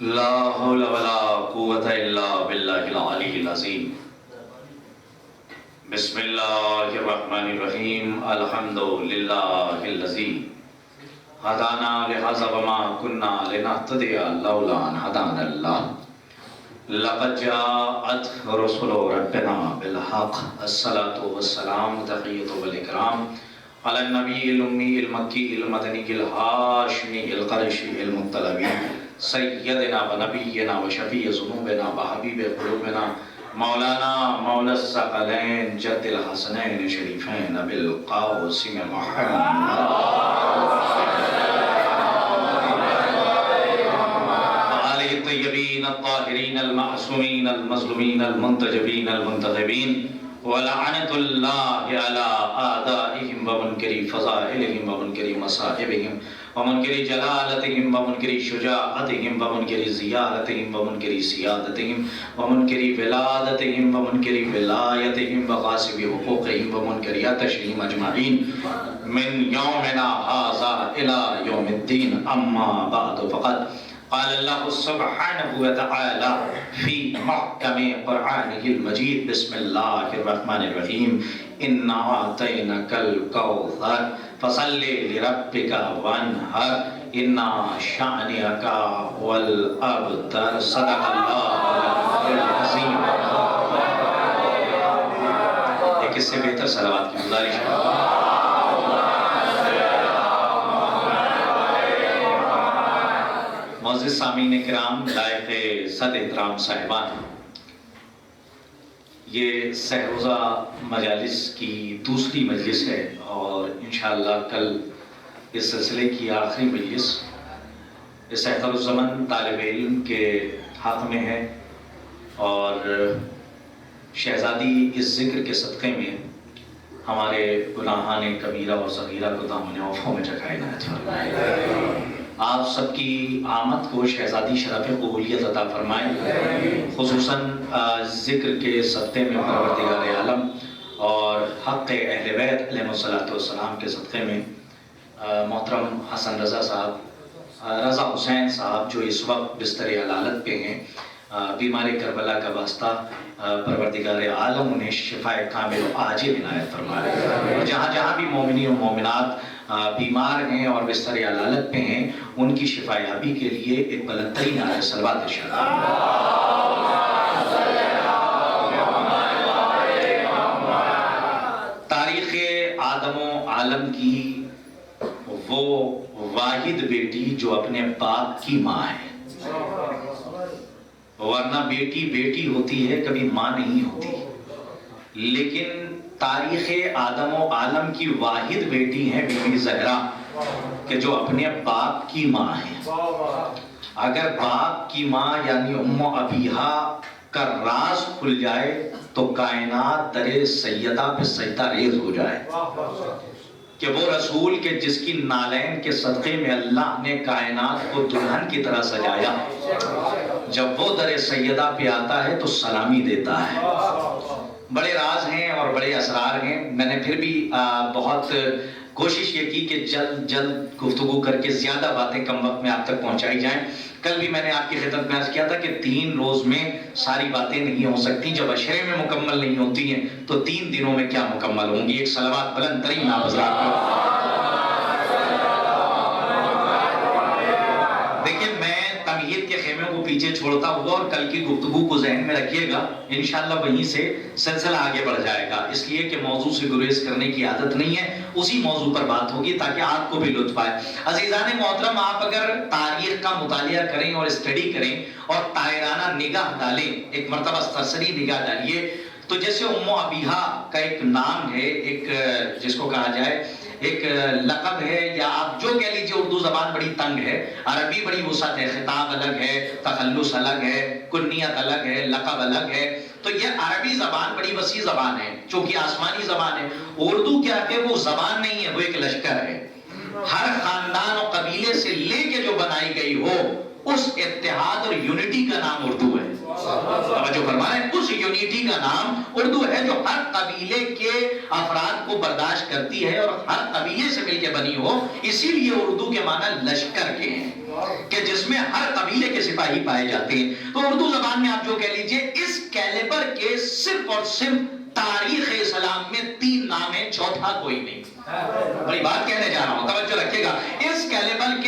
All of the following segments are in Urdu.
لا حول ولا قوة الا باللہ العلی العظیم۔ بسم اللہ الرحمن الرحیم۔ الحمدللہ الذی ہدانا لہذا وما کنا لنہتدی لولا ان ہدانا اللہ۔ لقد جاءت رسل ربنا بالحق۔ الصلاة والسلام تحیۃ والاکرام علی النبی الامی المکی المدنی الہاشمی القرشی المطلبی سیدنا و نبینا و شفیع ذنوبنا و حبیب قلوبنا مولانا مولا الثقلین جد الحسنین شریفین بالقاسم محمد وآلہ الطیبین الطاہرین المعصومین المظلومین المنتجبین المنتخبین ولعنت اللہ علی آدائہم ومنکری فضائلہم ومنکری مصائبہم ومنکری جلالتہم ومنکری شجاعتہم ومنکری زیارتہم ومنکری سیادتہم ومنکری ولادتہم ومنکری ولایتہم وغاصب حقوقہم ومنکری تشریم اجمعین من یومنا ھذا الی یوم الدین۔ اما بعد فقد قال اللہ سبحانہ وتعالی فی محکم قرآنہ المجید۔ بسم اللہ الرحمن الرحیم۔ انا اعطیناک الکوثر فصل لربک وانحر ان شانئک هو الابتر۔ صدق اللہ العظیم۔ ایک اس سے بہتر صلوات کی گزارش ہے۔ معزز سامعین کرام، لائق صد احترام صاحبان، یہ سہروزہ مجالس کی دوسری مجلس ہے اور انشاءاللہ کل اس سلسلے کی آخری مجلس اس احتر الزمن طالب علم کے حق میں ہے اور شہزادی اس ذکر کے صدقے میں ہمارے گناہان کبیرہ اور صغیرہ کو دامن عفو میں جگہ عنایت فرمائے۔ آپ سب کی آمد کو شہزادی شرف قبولیت عطا فرمائے، خصوصاً ذکر کے صدقے میں پروردگار عالم اور حق اہل بیت علیہ السلام کے صدقے میں محترم حسن رضا صاحب، رضا حسین صاحب جو اس وقت بستر علالت پہ ہیں، بیمار کربلا کا واسطہ پروردگار عالم انہیں شفاء کامل و عاجل عنایت فرمائے، اور جہاں جہاں بھی مومنین و مومنات بیمار ہیں اور بستر علالت پہ ہیں ان کی شفا یابی کے لیے ایک بلند ترین نعرہ صلوات ارشاد فرمائے۔ تاریخ آدم و عالم کی وہ واحد بیٹی جو اپنے باپ کی ماں ہے، ورنہ بیٹی بیٹی ہوتی ہے، کبھی ماں نہیں ہوتی، لیکن تاریخ آدم و عالم کی واحد بیٹی ہیں بی بی زہرا کہ جو اپنے باپ کی ماں ہیں۔ اگر باپ کی ماں یعنی ام ابیہا کا راز کھل جائے تو کائنات در سیدہ پہ سجدہ ریز ہو جائے کہ وہ رسول کے جس کی نالین کے صدقے میں اللہ نے کائنات کو دلہن کی طرح سجایا، جب وہ در سیدہ پہ آتا ہے تو سلامی دیتا ہے۔ بڑے راز ہیں اور بڑے اسرار ہیں، میں نے پھر بھی بہت کوشش یہ کی کہ جلد جلد گفتگو کر کے زیادہ باتیں کم وقت میں آپ تک پہنچائی جائیں۔ کل بھی میں نے آپ کی خدمت میں عرض کیا تھا کہ 3 روز میں ساری باتیں نہیں ہو سکتی، جب عشرے میں مکمل نہیں ہوتی ہیں تو 3 دنوں میں کیا مکمل ہوں گی۔ ایک صلوات بلند ترین آپ حضرات کو۔ دیکھیں میں تمہید کے خیمے کو پیچھے چھوڑتا ہوا اور کل کی گفتگو کو ذہن میں رکھیے گا، انشاءاللہ وہیں سے سلسلہ آگے بڑھ جائے گا، اس لیے کہ موضوع سے گریز کرنے کی عادت نہیں ہے، اسی موضوع پر بات ہوگی تاکہ آپ کو بھی لطف آئے۔ عزیزان محترم، آپ اگر تاریخ کا مطالعہ کریں اور اسٹڈی کریں اور طائرانہ نگاہ ڈالیں، ایک مرتبہ سرسری نگاہ ڈالیے، تو جیسے ام ابیہا کا ایک نام ہے، ایک جس کو کہا جائے ایک لقب ہے، یا آپ جو کہہ لیجئے، اردو زبان بڑی تنگ ہے، عربی بڑی وسعت ہے، خطاب الگ ہے، تخلص الگ ہے، کنیت الگ ہے، لقب الگ ہے، تو یہ عربی زبان بڑی وسیع زبان ہے چونکہ آسمانی زبان ہے۔ اردو کیا کہ وہ زبان نہیں ہے، وہ ایک لشکر ہے، ہر خاندان اور قبیلے سے لے کے جو بنائی گئی ہو اس اتحاد اور یونٹی کا نام اردو ہے۔ توجہ فرمائیں، اس یونٹی کا نام اردو ہے جو ہر قبیلے کے افراد کو برداشت کرتی ہے اور ہر قبیلے سے مل کے بنی ہو، اسی لیے اردو کے معنی لشکر کے ہیں۔ کہ جس میں ہر قبیلے کے سپاہی پائے جاتے ہیں. تو اردو زبان میں آپ جو کہہ لیجئے اس کیلیبر کے صرف اور صرف تاریخ اسلام میں 3 نام ہیں, چوتھا کوئی نہیں. بڑی بات کہنے جا رہا ہوں, توجہ رکھیے گا. اس کیلیبر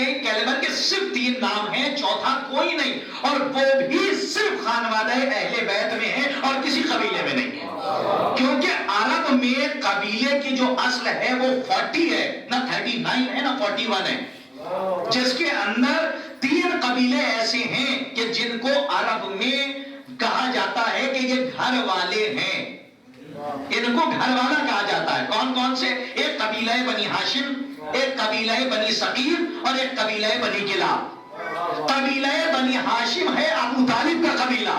کے صرف 3 نام ہیں, چوتھا کوئی نہیں, اور وہ بھی صرف خانوادہ اہل بیت میں ہیں اور کسی قبیلے میں نہیں ہے. کیونکہ عرب میں قبیلے کی جو اصل ہے وہ 40 ہے, نہ 39 ہے نہ 41 ہے, جس کے اندر 3 قبیلے ایسے ہیں کہ جن کو عرب میں کہا جاتا ہے کہ یہ گھر والے ہیں, ان کو گھر والا کہا جاتا ہے. کون کون سے؟ ایک قبیلہ بنی ہاشم, ایک قبیلہ بنی ثقیف اور ایک قبیلہ بنی کلاب. قبیلہ بنی ہاشم ہے ابو طالب کا قبیلہ.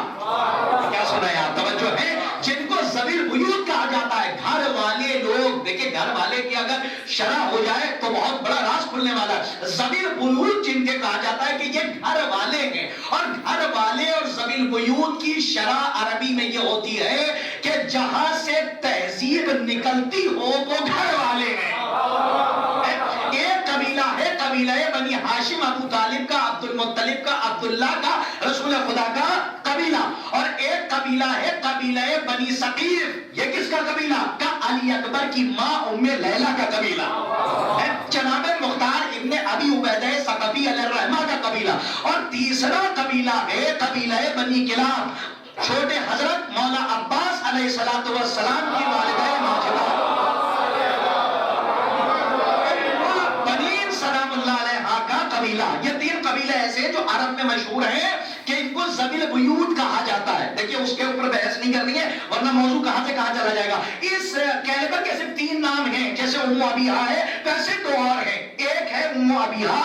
کیا سنا ہے آپ؟ توجہ ہے. جن کو ذوی البیوت کہا جاتا ہے, گھر والے لوگ. دیکھیں گھر والے کی اگر شرح ہو جائے تو بہت بڑا راز کھلنے والا ہے. ذوی البیوت جن کے کہا جاتا ہے کہ یہ گھر والے ہیں, اور گھر والے اور ذوی البیوت کی شرح عربی میں یہ ہوتی ہے کہ جہاں سے تہذیب نکلتی ہو وہ گھر والے ہیں. ایک قبیلہ ہے قبیلہ بنی ہاشم, ابو طالب کا, عبد المطلب کا, عبداللہ کا, رسول خدا کا قبیلہ. اور ایک قبیلہ ہے قبیلہ بنی ثقیف. یہ کس کا قبیلہ؟ کا علی اکبر کی ماں ام لیلہ کا قبیلہ. جناب مختار ابن ابی عبیدہ ثقفی علیہ الرحمہ کا قبیلہ. اور تیسرا قبیلہ ہے قبیلہ بنی کلاب, چھوٹے حضرت مولا عباس علیہ السلام کی والدہ ماجدہ قبیلہ. یہ 3 قبیلے ایسے ہیں جو عرب میں مشہور ہیں کہ ان کو ذوی البیوت کہا جاتا ہے. دیکھیے اس کے اوپر بحث نہیں کرنی ہے ورنہ موضوع کہاں سے کہاں چلا جائے گا. اس کیلیبر کے صرف 3 نام ہیں, جیسے ام ابیہا ہے ویسے 2 اور ہیں. ایک ہے ام ابیہا,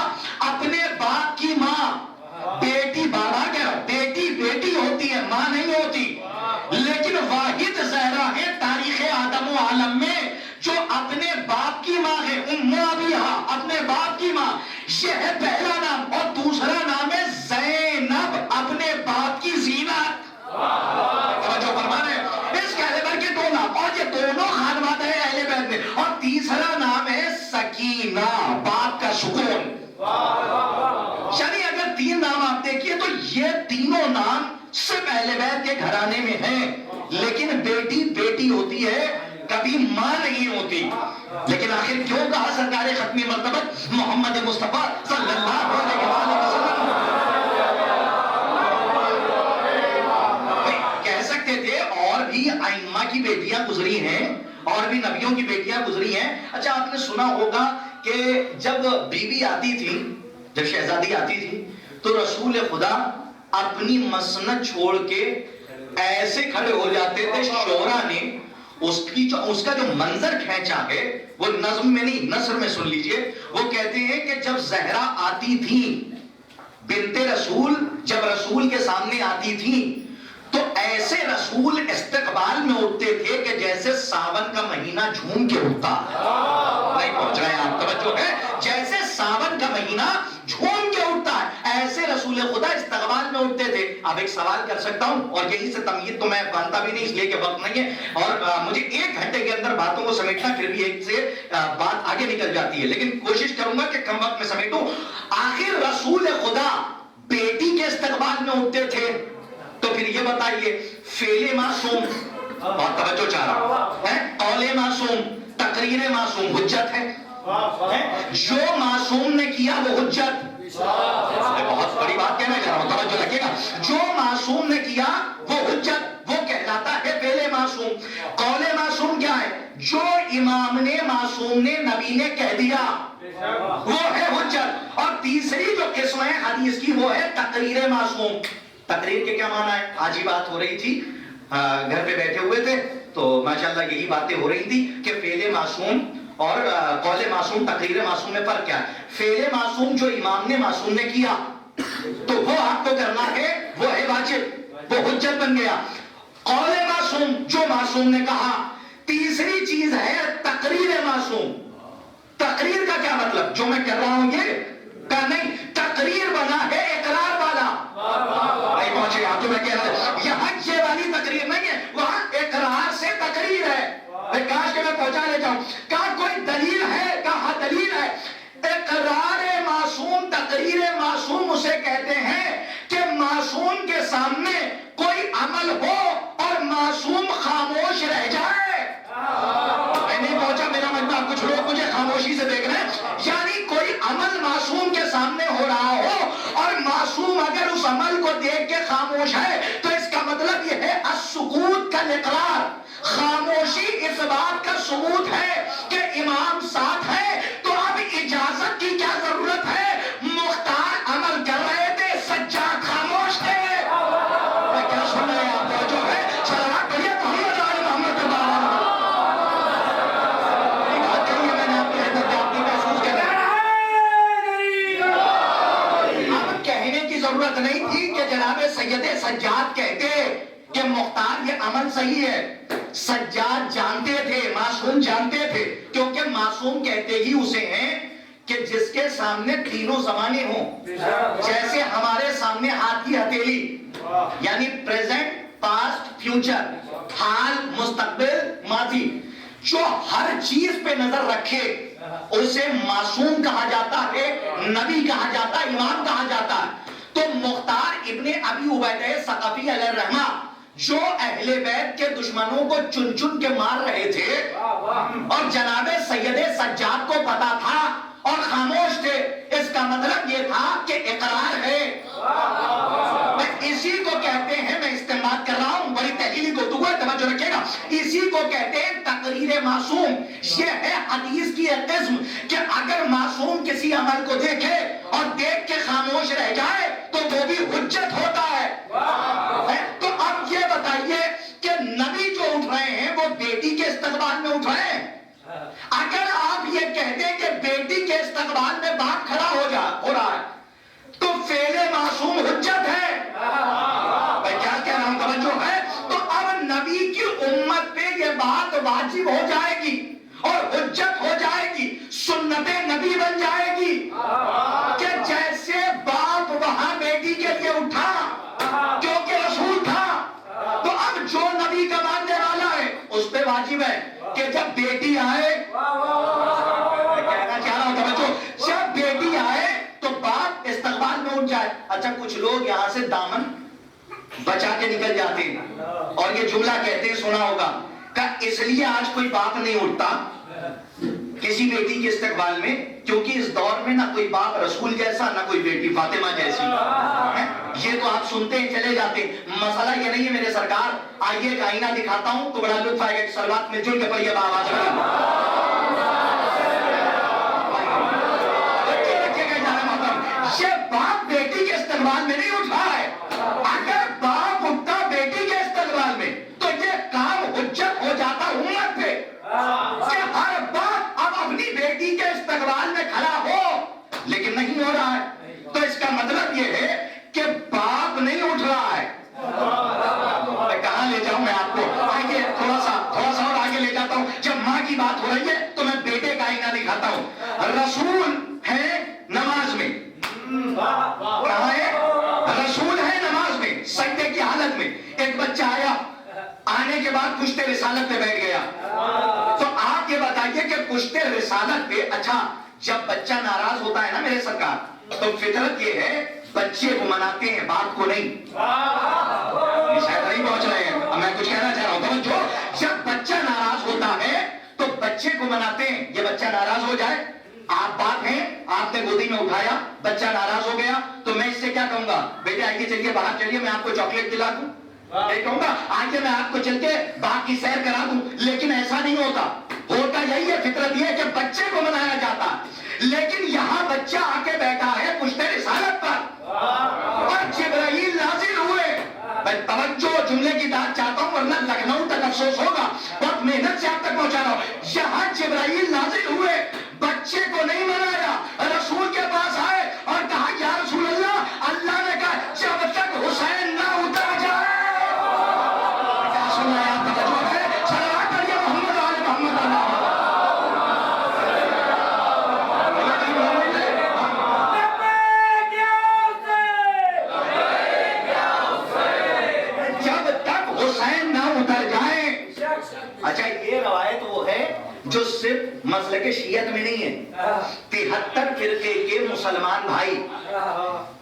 اپنے باپ کی ماں. بیٹی بابا کیا, بیٹی ہوتی ہے, ماں نہیں ہوتی. لیکن واحد زہرا ہے تاریخ آدم و عالم میں جو اپنے باپ کی ماں ہے. ام ابیہا اپنے باپ کی ماں, یہ ہے پہلا نام. اور دوسرا نام ہے زینب, اپنے باپ کی زینت. توجہ فرما رہے ہیں. اس کیلیبر کے 2 نام, اور یہ دونوں خانوادہ ہیں اہل بیت میں. اور تیسرا نام ہے سکینہ, باپ کا سکون. یعنی اگر 3 نام آپ دیکھیے تو یہ تینوں نام صرف اہل بیت کے گھرانے میں ہیں, لیکن بیٹی ہوتی ہے, کبھی ماں نہیں ہوتی. لیکن آخر کیوں کہا سرکار ختمی مرتبت محمد مصطفیٰ صلی اللہ علیہ وسلم؟ کہہ سکتے تھے اور بھی ائمہ کی بیٹیاں گزری ہیں, اور بھی نبیوں کی بیٹیاں گزری ہیں. اچھا آپ نے سنا ہوگا کہ جب بیوی آتی تھی, جب شہزادی آتی تھی, تو رسول خدا اپنی مسند چھوڑ کے ایسے کھڑے ہو جاتے تھے. شعراء نے اس کا جو منظر کھینچا ہے وہ نظم میں نہیں نثر میں سن لیجئے. وہ کہتے ہیں کہ جب زہرا آتی تھی بنت رسول, جب رسول کے سامنے آتی تھی تو ایسے رسول استقبال میں اٹھتے تھے کہ جیسے ساون کا مہینہ جھوم کے اٹھتا. نہیں پہنچ رہے آپ, توجہ ہے. جیسے ساون کا مہینہ جھوم کے اٹھتا ہے ایسے رسول خدا استقبال میں اٹھتے تھے. اب ایک سوال کر سکتا ہوں, اور یہی سے تمہید تو میں مانتا بھی نہیں اس لیے کہ وقت نہیں ہے, اور مجھے 1 گھنٹے کے اندر باتوں کو سمیٹنا, پھر بھی ایک سے بات آگے نکل جاتی ہے, لیکن کوشش کروں گا کہ کم وقت میں سمیٹوں. آخر رسول خدا بیٹی کے استقبال میں اٹھتے تھے, تو پھر یہ بتائیے فعل معصوم, اور توجہ چاہ رہا ہے, قول معصوم, تقریر معصوم حجت ہے. جو معصوم نے کیا وہ حجت. بہت بڑی بات کہنا چاہ رہا ہوں, توجہ رکھیے گا. جو معصوم نے کیا وہ حجت, وہ کہلاتا ہے فعل معصوم. قول معصوم کیا ہے؟ جو امام نے, معصوم نے, نبی نے کہہ دیا وہ ہے حجت. اور تیسری جو قسم ہے حدیث کی وہ ہے تقریر معصوم. تقریر کے کیا معنی ہے؟ آج ہی بات ہو رہی تھی, گھر پہ بیٹھے ہوئے تھے تو ماشاءاللہ یہی باتیں ہو رہی تھی کہ فعل معصوم اور قول معصوم, تقریر معصوم میں فرق کیا ہے. فعل معصوم جو امام نے, معصوم نے کیا تو وہ آپ کو کرنا ہے, وہ ہے واجب, وہ حجت بن گیا. قول معصوم جو معصوم نے کہا. تیسری چیز ہے تقریر معصوم. تقریر کا کیا مطلب؟ جو میں کر رہا ہوں یہ کا نہیں, تقریر بنا ہے اقرار والا. نہیں پہنچے آپ جو میں کہہ رہا ہوں, یہاں یہ والی تقریر نہیں ہے, وہاں اقرار سے تقریر ہے. کاش کہ میں پہنچا لے جاؤں. کہا کوئی دلیل ہے؟ کہا دلیل ہے. اقرار معصوم تقریر تقریر معصوم اسے کہتے ہیں کہ معصوم کے سامنے کوئی عمل ہو اور معصوم خاموش رہ جائے. میں نہیں پہنچا میرا مجمع، کچھ لوگ مجھے خاموشی سے دیکھ رہے ہیں. یعنی کوئی عمل معصوم کے سامنے ہو رہا ہو اور معصوم اگر اس عمل کو دیکھ کے خاموش ہے تو اس کا مطلب یہ ہے السکوت کا اقرار. خاموشی اس بات کا ثبوت ہے کہ امام ساتھ ہے. تو اب اجازت کی کیا ضرورت ہے؟ مختار عمل کر رہے تھے، سجاد خاموش تھے. میں کیا سن رہے ہیں آپ؟ جو ہے صلوات پڑھیے محمد آل محمد کے بارے میں. میں نے آپ کی حضرت آپ کی محسوس کر رہا اب کہنے کی ضرورت نہیں تھی کہ جناب سید سجاد کہتے کہ مختار یہ عمل صحیح ہے. سجاد جانتے تھے، معصوم جانتے تھے، کیونکہ معصوم کہتے ہی اسے ہیں کہ جس کے سامنے تینوں زمانے ہوں. جیسے ہمارے سامنے ہاتھ کی ہتھیلی، یعنی پریزنٹ، پاسٹ، فیوچر، حال، مستقبل، ماضی، جو ہر چیز پہ نظر رکھے اسے معصوم کہا جاتا ہے، نبی کہا جاتا ہے، امام کہا جاتا ہے. تو مختار ابن ابی عبیدہ ثقفی علیہ الرحمہ جو اہل بیت کے دشمنوں کو چن چن کے مار رہے تھے اور جناب سید سجاد کو پتا تھا اور خاموش تھے، اس کا مطلب یہ تھا کہ اقرار ہے. اسی کو کہتے ہیں، میں استعمال کر رہا ہوں، بڑی تحلیلی گفتگو ہے، توجہ رکھیے گا. اسی کو کہتے ہیں تقریر معصوم. یہ ہے حدیث کی ایک قسم کہ اگر معصوم کسی عمل کو دیکھے اور دیکھ کے خاموش رہ جائے تو وہ بھی حجت ہوتا ہے. تو اب یہ بتائیے کہ نبی جو اٹھ رہے ہیں وہ بیٹی کے استقبال میں اٹھ رہے ہیں. اگر آپ یہ کہہ دیں کہ بیٹی کے استقبال میں باپ کھڑا ہو رہا ہے تو فعل معصوم حجت ہے. میں کیا کہہ رہا ہوں، توجہ ہے. تو اب نبی کی امت پہ یہ بات واجب ہو جائے گی اور حجت ہو جائے گی، سنت نبی بن جائے گی کہ جیسے باپ وہاں بیٹی کے لیے اٹھا کیونکہ رسول تھا، تو اب جو نبی کا ماننے والا ہے اس پہ واجب ہے کہ جب بیٹی آئے، کہنا چاہ رہا ہوں توجہ، جب بیٹی آئے تو باپ استقبال میں اٹھ جائے. اچھا کچھ لوگ یہاں سے دامن بچا کے نکل جاتے ہیں اور یہ جملہ کہتے ہیں، سنا ہوگا کہ اس لیے آج کوئی باپ نہیں اٹھتا کسی بیٹی کے استقبال میں کیونکہ اس دور میں نہ کوئی باپ رسول جیسا نہ کوئی بیٹی فاطمہ جیسی. یہ تو آپ سنتے ہیں چلے جاتے ہیں. مسئلہ یہ نہیں ہے میرے سرکار. آئیے ایک آئینہ دکھاتا ہوں تو بڑا لطف آئے گا کہ صلوات میں جل کے پڑھیے آواز میں. یہ باپ بیٹی کے استقبال میں نہیں اٹھ رہا ہے. اگر باپ اٹھتا بیٹی کے استقبال میں تو یہ کام حجت ہو جاتا امت پہ کہ ہر باپ اب اپنی بیٹی کے استقبال میں کھڑا ہو، لیکن نہیں ہو رہا ہے. تو اس کا مطلب یہ ہے کہ باپ نہیں اٹھ رہا ہے. میں کہاں لے جاؤں میں آپ کو؟ آئیے تھوڑا سا اور آگے لے جاتا ہوں. جب ماں کی بات ہو رہی ہے تو میں بیٹے کا آئینہ دکھاتا ہوں. رسول ہے نماز میں، کہاں ہے؟ رسول ہے نماز میں، سجدے کی حالت میں. ایک بچہ آیا، آنے کے بعد پشت رسالت پہ بیٹھ گیا. تو آپ یہ بتائیے کہ پشت رسالت پہ، اچھا جب بچہ ناراض ہوتا ہے نا میرے سرکار تو فطرت یہ ہے بچے کو مناتے ہیں، باپ کو نہیں. شاید نہیں پہنچ رہے ہیں. اب میں کچھ کہنا چاہ رہا ہوں. جو جب بچہ ناراض ہوتا ہے تو بچے کو مناتے ہیں. یہ بچہ ناراض ہو جائے، آپ باپ ہیں، آپ نے گودی میں اٹھایا، بچہ ناراض ہو گیا تو میں اس سے کیا کہوں گا؟ بیٹے آئیے چلیے باہر چلیے، میں آپ کو چاکلیٹ دلا دوں. یہ کہوں گا آئیے میں آپ کو چل کے باغ کی سیر کرا دوں. لیکن ایسا نہیں ہوتا. ہوتا یہی ہے، فطرت یہ ہے کہ بچے کو منایا جاتا. لیکن یہاں بچہ آ کے بیٹھا ہے پشت رسالت پر اور جبرائیل نازل ہوئے. میں توجہ جملے کی بات چاہتا ہوں ورنہ لکھنؤ تک افسوس ہوگا. بہت محنت سے آپ تک پہنچا رہا ہوں. یہاں جبرائیل نازل ہوئے، بچے کو نہیں منایا، رسول کے پاس آئے اور کہا یا رسول اللہ، اللہ نے کہا جب تک حسین نہ اتر جائے. کیا سن رہے ہیں آپ؟ توجہ ہے. صلوات پڑھیے محمد آل محمد. جب تک حسین نہ اتر جائے. اچھا یہ روایت وہ ہے جو صرف مسلک شیعت میں نہیں ہے، 73 فرقے کے مسلمان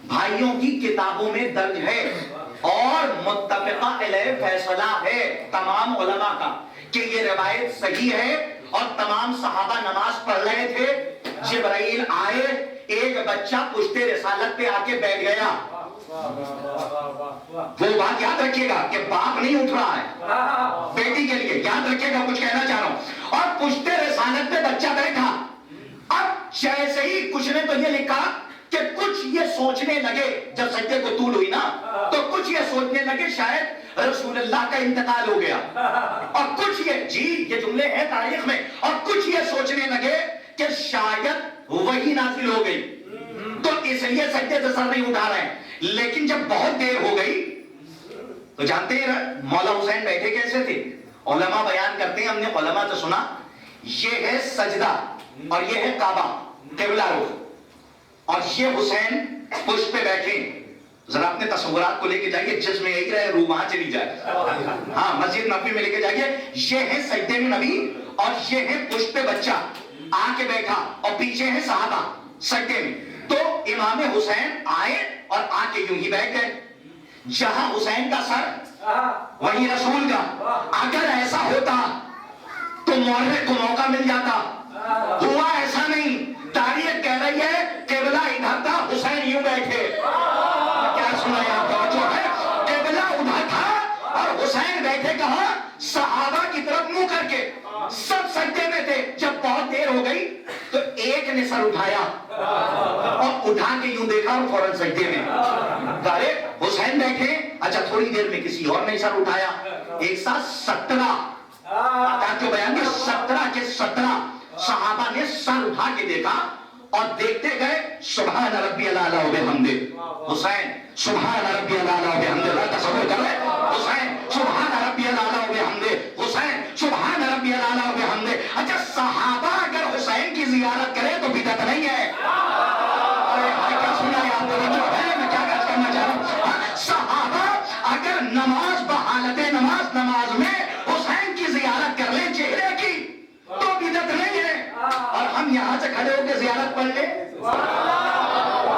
بھائیوں کی کتابوں میں درج ہے، اور متفقہ علیہ فیصلہ ہے تمام علماء کا کہ یہ روایت صحیح ہے، اور تمام صحابہ نماز پڑھ رہے تھے، جبرائیل آئے، ایک بچہ پشت رسالت پہ آ کے بیٹھ گیا۔ وہ بات یاد رکھیے گا کہ باپ نہیں اٹھ رہا ہے بیٹی کے لیے، یاد رکھیے گا، کچھ کہنا چاہ رہا ہوں، اور پشت رسالت پہ بچہ بیٹھا۔ اب جیسے ہی کچھ نے تو یہ لکھا کہ کچھ یہ سوچنے لگے، جب سجدے کو طول ہوئی نا تو کچھ یہ سوچنے لگے شاید رسول اللہ کا انتقال ہو گیا، اور کچھ یہ جملے ہیں تاریخ میں، اور کچھ یہ سوچنے لگے کہ شاید وہی نازل ہو گئی، تو اس لیے سجدے سے سر نہیں اٹھا رہے ہیں۔ لیکن جب بہت دیر ہو گئی تو جانتے ہیں مولا حسین بیٹھے کیسے تھے؟ علماء بیان کرتے ہیں، ہم نے علماء سے سنا، یہ ہے سجدہ اور یہ ہے کعبہ قبلہ رخ، اور یہ حسین پشت پہ بیٹھے۔ ذرا اپنے تصورات کو لے کے جائیے، جس میں یہی رہے روح وہاں چلی جائے، ہاں مسجد نبوی میں لے کے جائیے، یہ ہے سجدے میں نبی، اور یہ ہے پشت پہ بچہ آ کے بیٹھا، اور پیچھے ہے صحابہ سجدے میں۔ تو امام حسین آئے اور آ کے یوں ہی بیٹھ گئے، جہاں حسین کا سر وہی رسول کا۔ اگر ایسا ہوتا تو مورخ کو موقع مل جاتا، ہوا ایسا نہیں۔ تاریخ کہہ رہی ہے قبلہ ادھر تھا، حسین یوں بیٹھے۔ کیا سنا ہے آپ کا جو ہے؟ قبلہ ادھر تھا اور حسین بیٹھے کہاں؟ صحابہ کی طرف منہ کر کے، سب سجدے میں تھے۔ جب بہت دیر ہو گئی تو ایک نے سر اٹھایا اور اٹھا کے یوں دیکھا اور فوراً سجدے میں۔ ارے حسین بیٹھے، اچھا تھوڑی دیر میں کسی اور نے سر اٹھایا، ایک ساتھ 17 جو بیان میں 17 کے 17 صحابہ نے سر اٹھا کے دیکھا، اور دیکھتے گئے سبحان ربی العلیٰ و بحمدہ، حسین سبحان ربی العلیٰ و بحمدہ، تصور کر رہے حسین سبحان ربی العلیٰ و بحمدہ، حسین سبحان ربی العلیٰ و بحمدہ۔ اچھا صحابہ اگر حسین کی زیارت کرے تو بدعت نہیں ہے؟ کیا سنا ہے آپ کو؟ جو ہے میں کیا بات کرنا چاہ رہا ہوں، صحابہ اگر نماز بحالت نماز میں حسین کی زیارت کر لیں چہرے کی تو بدعت نہیں ہے، اور ہم یہاں سے کھڑے ہو کے زیارت پڑھ لیں۔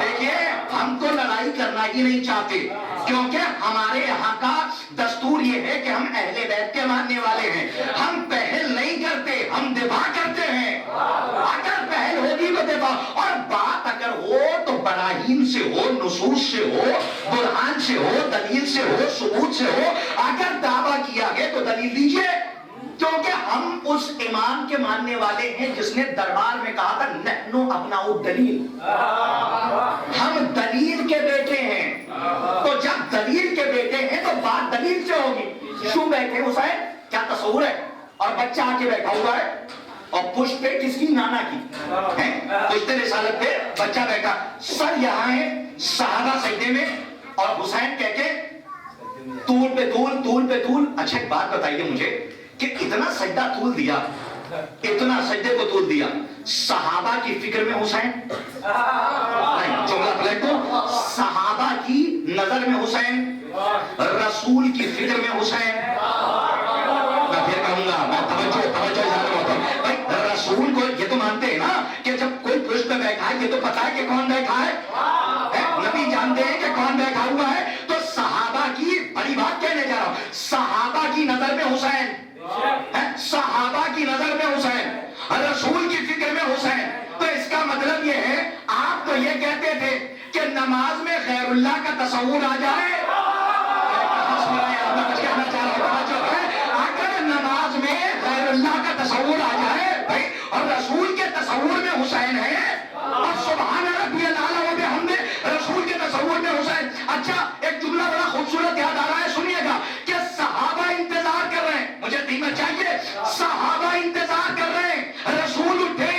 دیکھیے ہم تو لڑائی کرنا ہی نہیں چاہتے، کیونکہ ہمارے یہاں کا دستور یہ ہے کہ ہم اہل بیت کے ماننے والے ہیں، ہم پہل نہیں کرتے، ہم دفاع کرتے ہیں۔ اگر پہل ہوگی تو دفاع، اور بات اگر ہو تو براہین سے ہو، نصوص سے ہو، برہان سے ہو، دلیل سے ہو، ثبوت سے ہو۔ اگر دعویٰ کیا ہے تو دلیل دیجیے، کیونکہ ہم اس امام کے ماننے والے ہیں جس نے دربار میں کہا تھا نحنو ابناء الدلیل، ہم دلیل کے بیٹے ہیں۔ تو جب دلیل کے بیٹے ہیں تو بات دلیل سے ہوگی۔ کیوں بیٹھے حسین؟ کیا تصور ہے؟ اور بچہ آ کے بیٹھا ہوا ہے، اور پشت پہ کس کی؟ نانا کی، پشت رسالت پہ بچہ بیٹھا، سر یہاں ہے، صحابہ سجدے میں، اور حسین کہہ کے طول پہ طول، طول پہ طول۔ اچھا ایک بات بتائیے مجھے کہ اتنا سجدہ طول دیا، اتنا سجدے کو طول دیا، صحابہ کی فکر میں حسین نہیں، جملہ پلٹ دو، صحابہ کی نظر میں حسین، رسول کی فکر میں حسین۔ میں پھر کہوں گا، میں توجہ اظہار کرتا ہوں بھائی، رسول کو یہ تو مانتے ہیں نا کہ جب کوئی پشت پہ بیٹھا ہے یہ تو پتا ہے کہ کون بیٹھا ہے، نبی جانتے ہیں کہ کون بیٹھا ہوا ہے۔ تو صحابہ کی بڑی بات کہنے جا رہا ہوں، صحابہ کی نظر میں حسین، صحابہ کی نظر میں حسین، رسول کی فکر میں حسین۔ تو اس کا مطلب یہ ہے، آپ تو یہ کہتے تھے کہ نماز میں غیر اللہ کا تصور آ جائے، اگر نماز میں غیر اللہ کا تصور آ جائے بھائی، اور رسول کے تصور میں حسین ہے، اور سبحان ربی العلیٰ و بحمدہ رسول کے تصور میں حسین۔ اچھا ایک جملہ بڑا خوبصورت یاد آ رہا ہے، سنیے گا کہ صحابہ انتظار کر رہے ہیں، مجھے قیمت چاہیے، صحابہ انتظار کر رہے ہیں رسول اٹھے،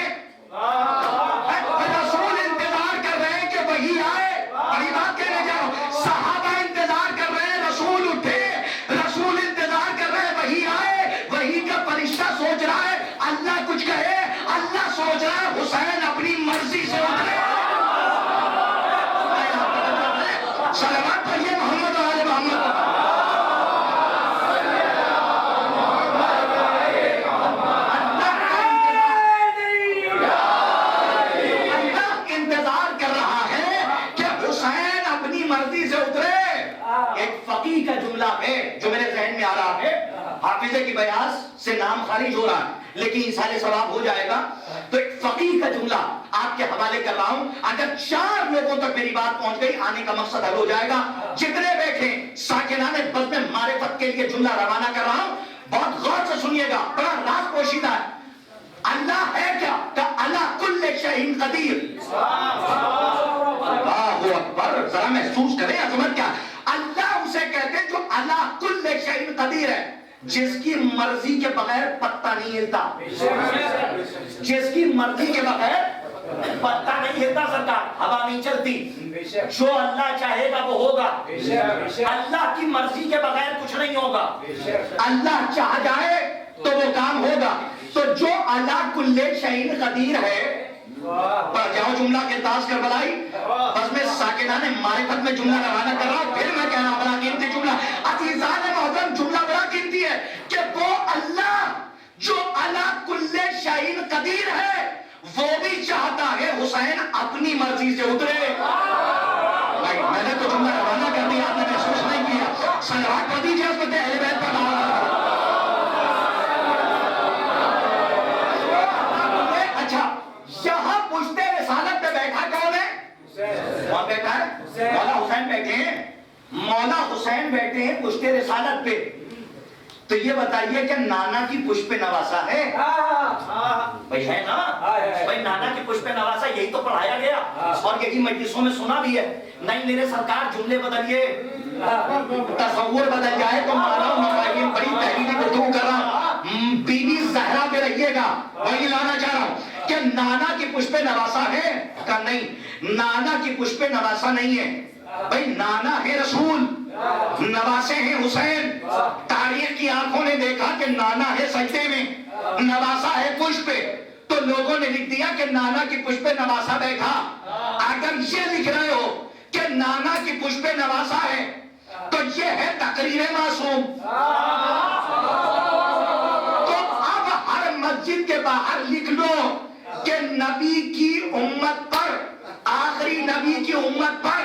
رسول انتظار کر رہے ہیں کہ وہی آئے۔ بڑی بات کہنے جا رہا ہوں، صحابہ انتظار کر رہے ہیں رسول اٹھے، رسول انتظار کر رہے ہیں وہی آئے۔ وہی کا فرشتہ سوچ رہا ہے اللہ کچھ کہے، اللہ سوچ رہا ہے حسین اپنی مرضی سے اترے۔ صلوات پڑھیے محمد و آل محمد۔ خارج ہو رہا ہے لیکن ایصال ثواب ہو جائے گا. تو ایک فقیہ کا جملہ آپ کے حوالے کر رہا ہوں, اگر 4 لوگوں تک میری بات پہنچ گئی آنے کا مقصد حل ہو جائے گا. جتنے بیٹھے ساکنان بزم معرفت کے لیے جملہ روانہ کر رہا ہوں, بہت غور سے سنیے گا, بڑا راز پوشیدہ ہے. اللہ ہے کیا؟ کہ اللہ کل شیء قدیر. اللہ اکبر, ذرا محسوس کریں عظمت کیا. اللہ اسے کہتے ہیں جو اللہ کل شیء قدیر ہے, جس کی مرضی کے بغیر پتہ نہیں ہلتا, جس کی مرضی کے بغیر پتہ نہیں ہلتا سرکار, ہوا نہیں چلتی. جو اللہ چاہے گا وہ ہوگا, اللہ کی مرضی کے بغیر کچھ نہیں ہوگا. اللہ چاہ جائے تو وہ کام ہوگا. تو جو اللہ کل شیء قدیر ہے, پڑھ جاؤ جملہ کرتاس کربلائی, بس میں ساکنان معرفت میں جملہ روانہ کر رہا ہوں, پھر میں کہہ رہا ہوں بڑا قیمتی جملہ. عزیزان محترم, جملہ بڑا قیمتی ہے کہ وہ اللہ جو اللہ کل شیء قدیر ہے, وہ بھی چاہتا ہے حسین اپنی مرضی سے اترے. میں نے تو جملہ روانہ کر دیا, آپ نے محسوس نہیں کیا. صلوات پڑھ دیجیے اس اہل بیت پر. اچھا, یہاں پشتے رسالت پہ بیٹھا کون ہے؟ کون بیٹھا ہے؟ مولا حسین بیٹھے ہیں. مولا حسین بیٹھے ہیں پشتے رسالت پہ. تو یہ بتائیے کہ نانا کی پشپ نواسا ہے؟ بھائی ہے نا, بھائی نانا کی پشپ نواسا یہی تو پڑھایا گیا اور یہی مجلسوں میں سنا بھی ہے. نہیں میرے سرکار جملے بدلیے, تصور بدل جائے تو مانا مفاہیم, بڑی تحریری گفتگو کر رہا ہوں, بی بی زہرا پہ رہیے گا. وہی لانا چاہ رہا ہوں کہ نانا کی پشپ نواسا ہے کہ نہیں. نانا کی پشپ نواسا نہیں ہے بھائی, نانا ہے رسول, نواسے ہیں حسین. تاریخ کی آنکھوں نے دیکھا کہ نانا ہے سجدے میں, نواسا ہے پشپ, تو لوگوں نے لکھ دیا کہ نانا کی پشپ نواسا بیٹھا. اگر یہ لکھ رہے ہو کہ نانا کی پشپ نواسا ہے تو یہ ہے تقریر معصوم. تو اب ہر مسجد کے باہر لکھ لو کہ نبی کی امت پر, آخری نبی کی امت پر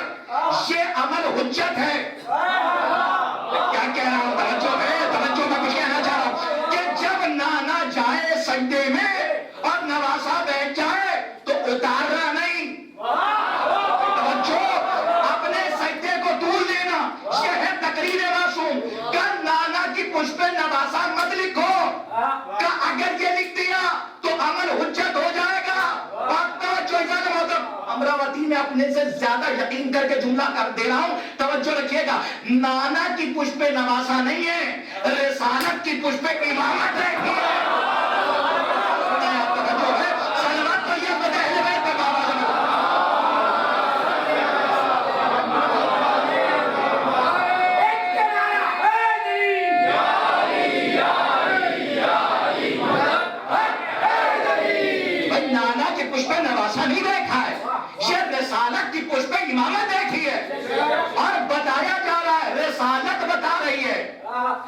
یہ عمل حجت ہے. کیا کہہ رہا ہوں, توجہ ہے, توجہ میں کچھ کہنا چاہ رہا ہوں کہ جب نانا جائے سجدے میں اور نواسا بیٹھ جائے تو اتارنا نہیں. توجہ, اپنے سجدے کو دور لینا, یہ ہے تقریر معصوم. کہ نانا کی پشپ نواسا مت لکھو, کہ اگر یہ لکھ دیا تو عمل حجت ہو جائے گا. امراوتی میں اپنے سے زیادہ یقین کر کے جملہ کر دے رہا ہوں, توجہ رکھیے گا. نانا کی پشپ نواسا نہیں ہے, رسالت کی پشپ امامت ہے. توجہ ہے, صلوات پڑھیے اپنے اہل بیت پر. بھائی نانا کی پشپ نواسا نہیں دیکھا ہے, یہ رسالت کی پشپ امامت دیکھی ہے. اور بتایا جا رہا ہے, رسالت بتا رہی ہے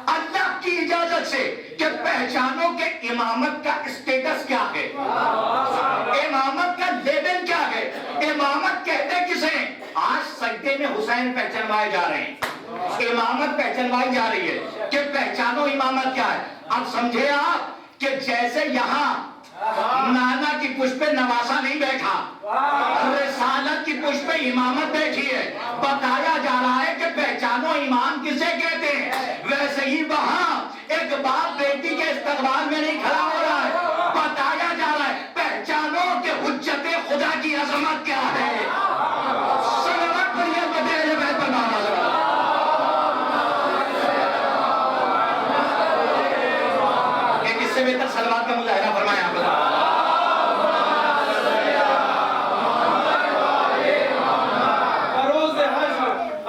اللہ کی اجازت سے کہ پہچانو کہ امامت کا اسٹیٹس کیا ہے, امامت کا لیبل کیا ہے. امامت کہتے کسے؟ آج سجدے میں حسین پہچانوائے جا رہے ہیں, امامت پہچانوائی جا رہی ہے کہ پہچانو امامت کیا ہے. اب سمجھے آپ کہ جیسے یہاں نانا کی پشپ نواسا نہیں بیٹھا, رسالت کی پشپ امامت بیٹھی ہے. بتایا جا رہا ہے کہ پہچانو امام کسے کہتے ہیں. ویسے ہی وہاں ایک باپ بیٹی کے استقبال میں نہیں کھڑا ہو رہا ہے, بتایا جا رہا ہے پہچانو کہ حجت خدا کی عظمت کیا ہے. صلوات پڑھیے اپنے اہل بیت پر. ایک اس سے بہتر صلوات کا مظاہرہ فرمایا آپ نے.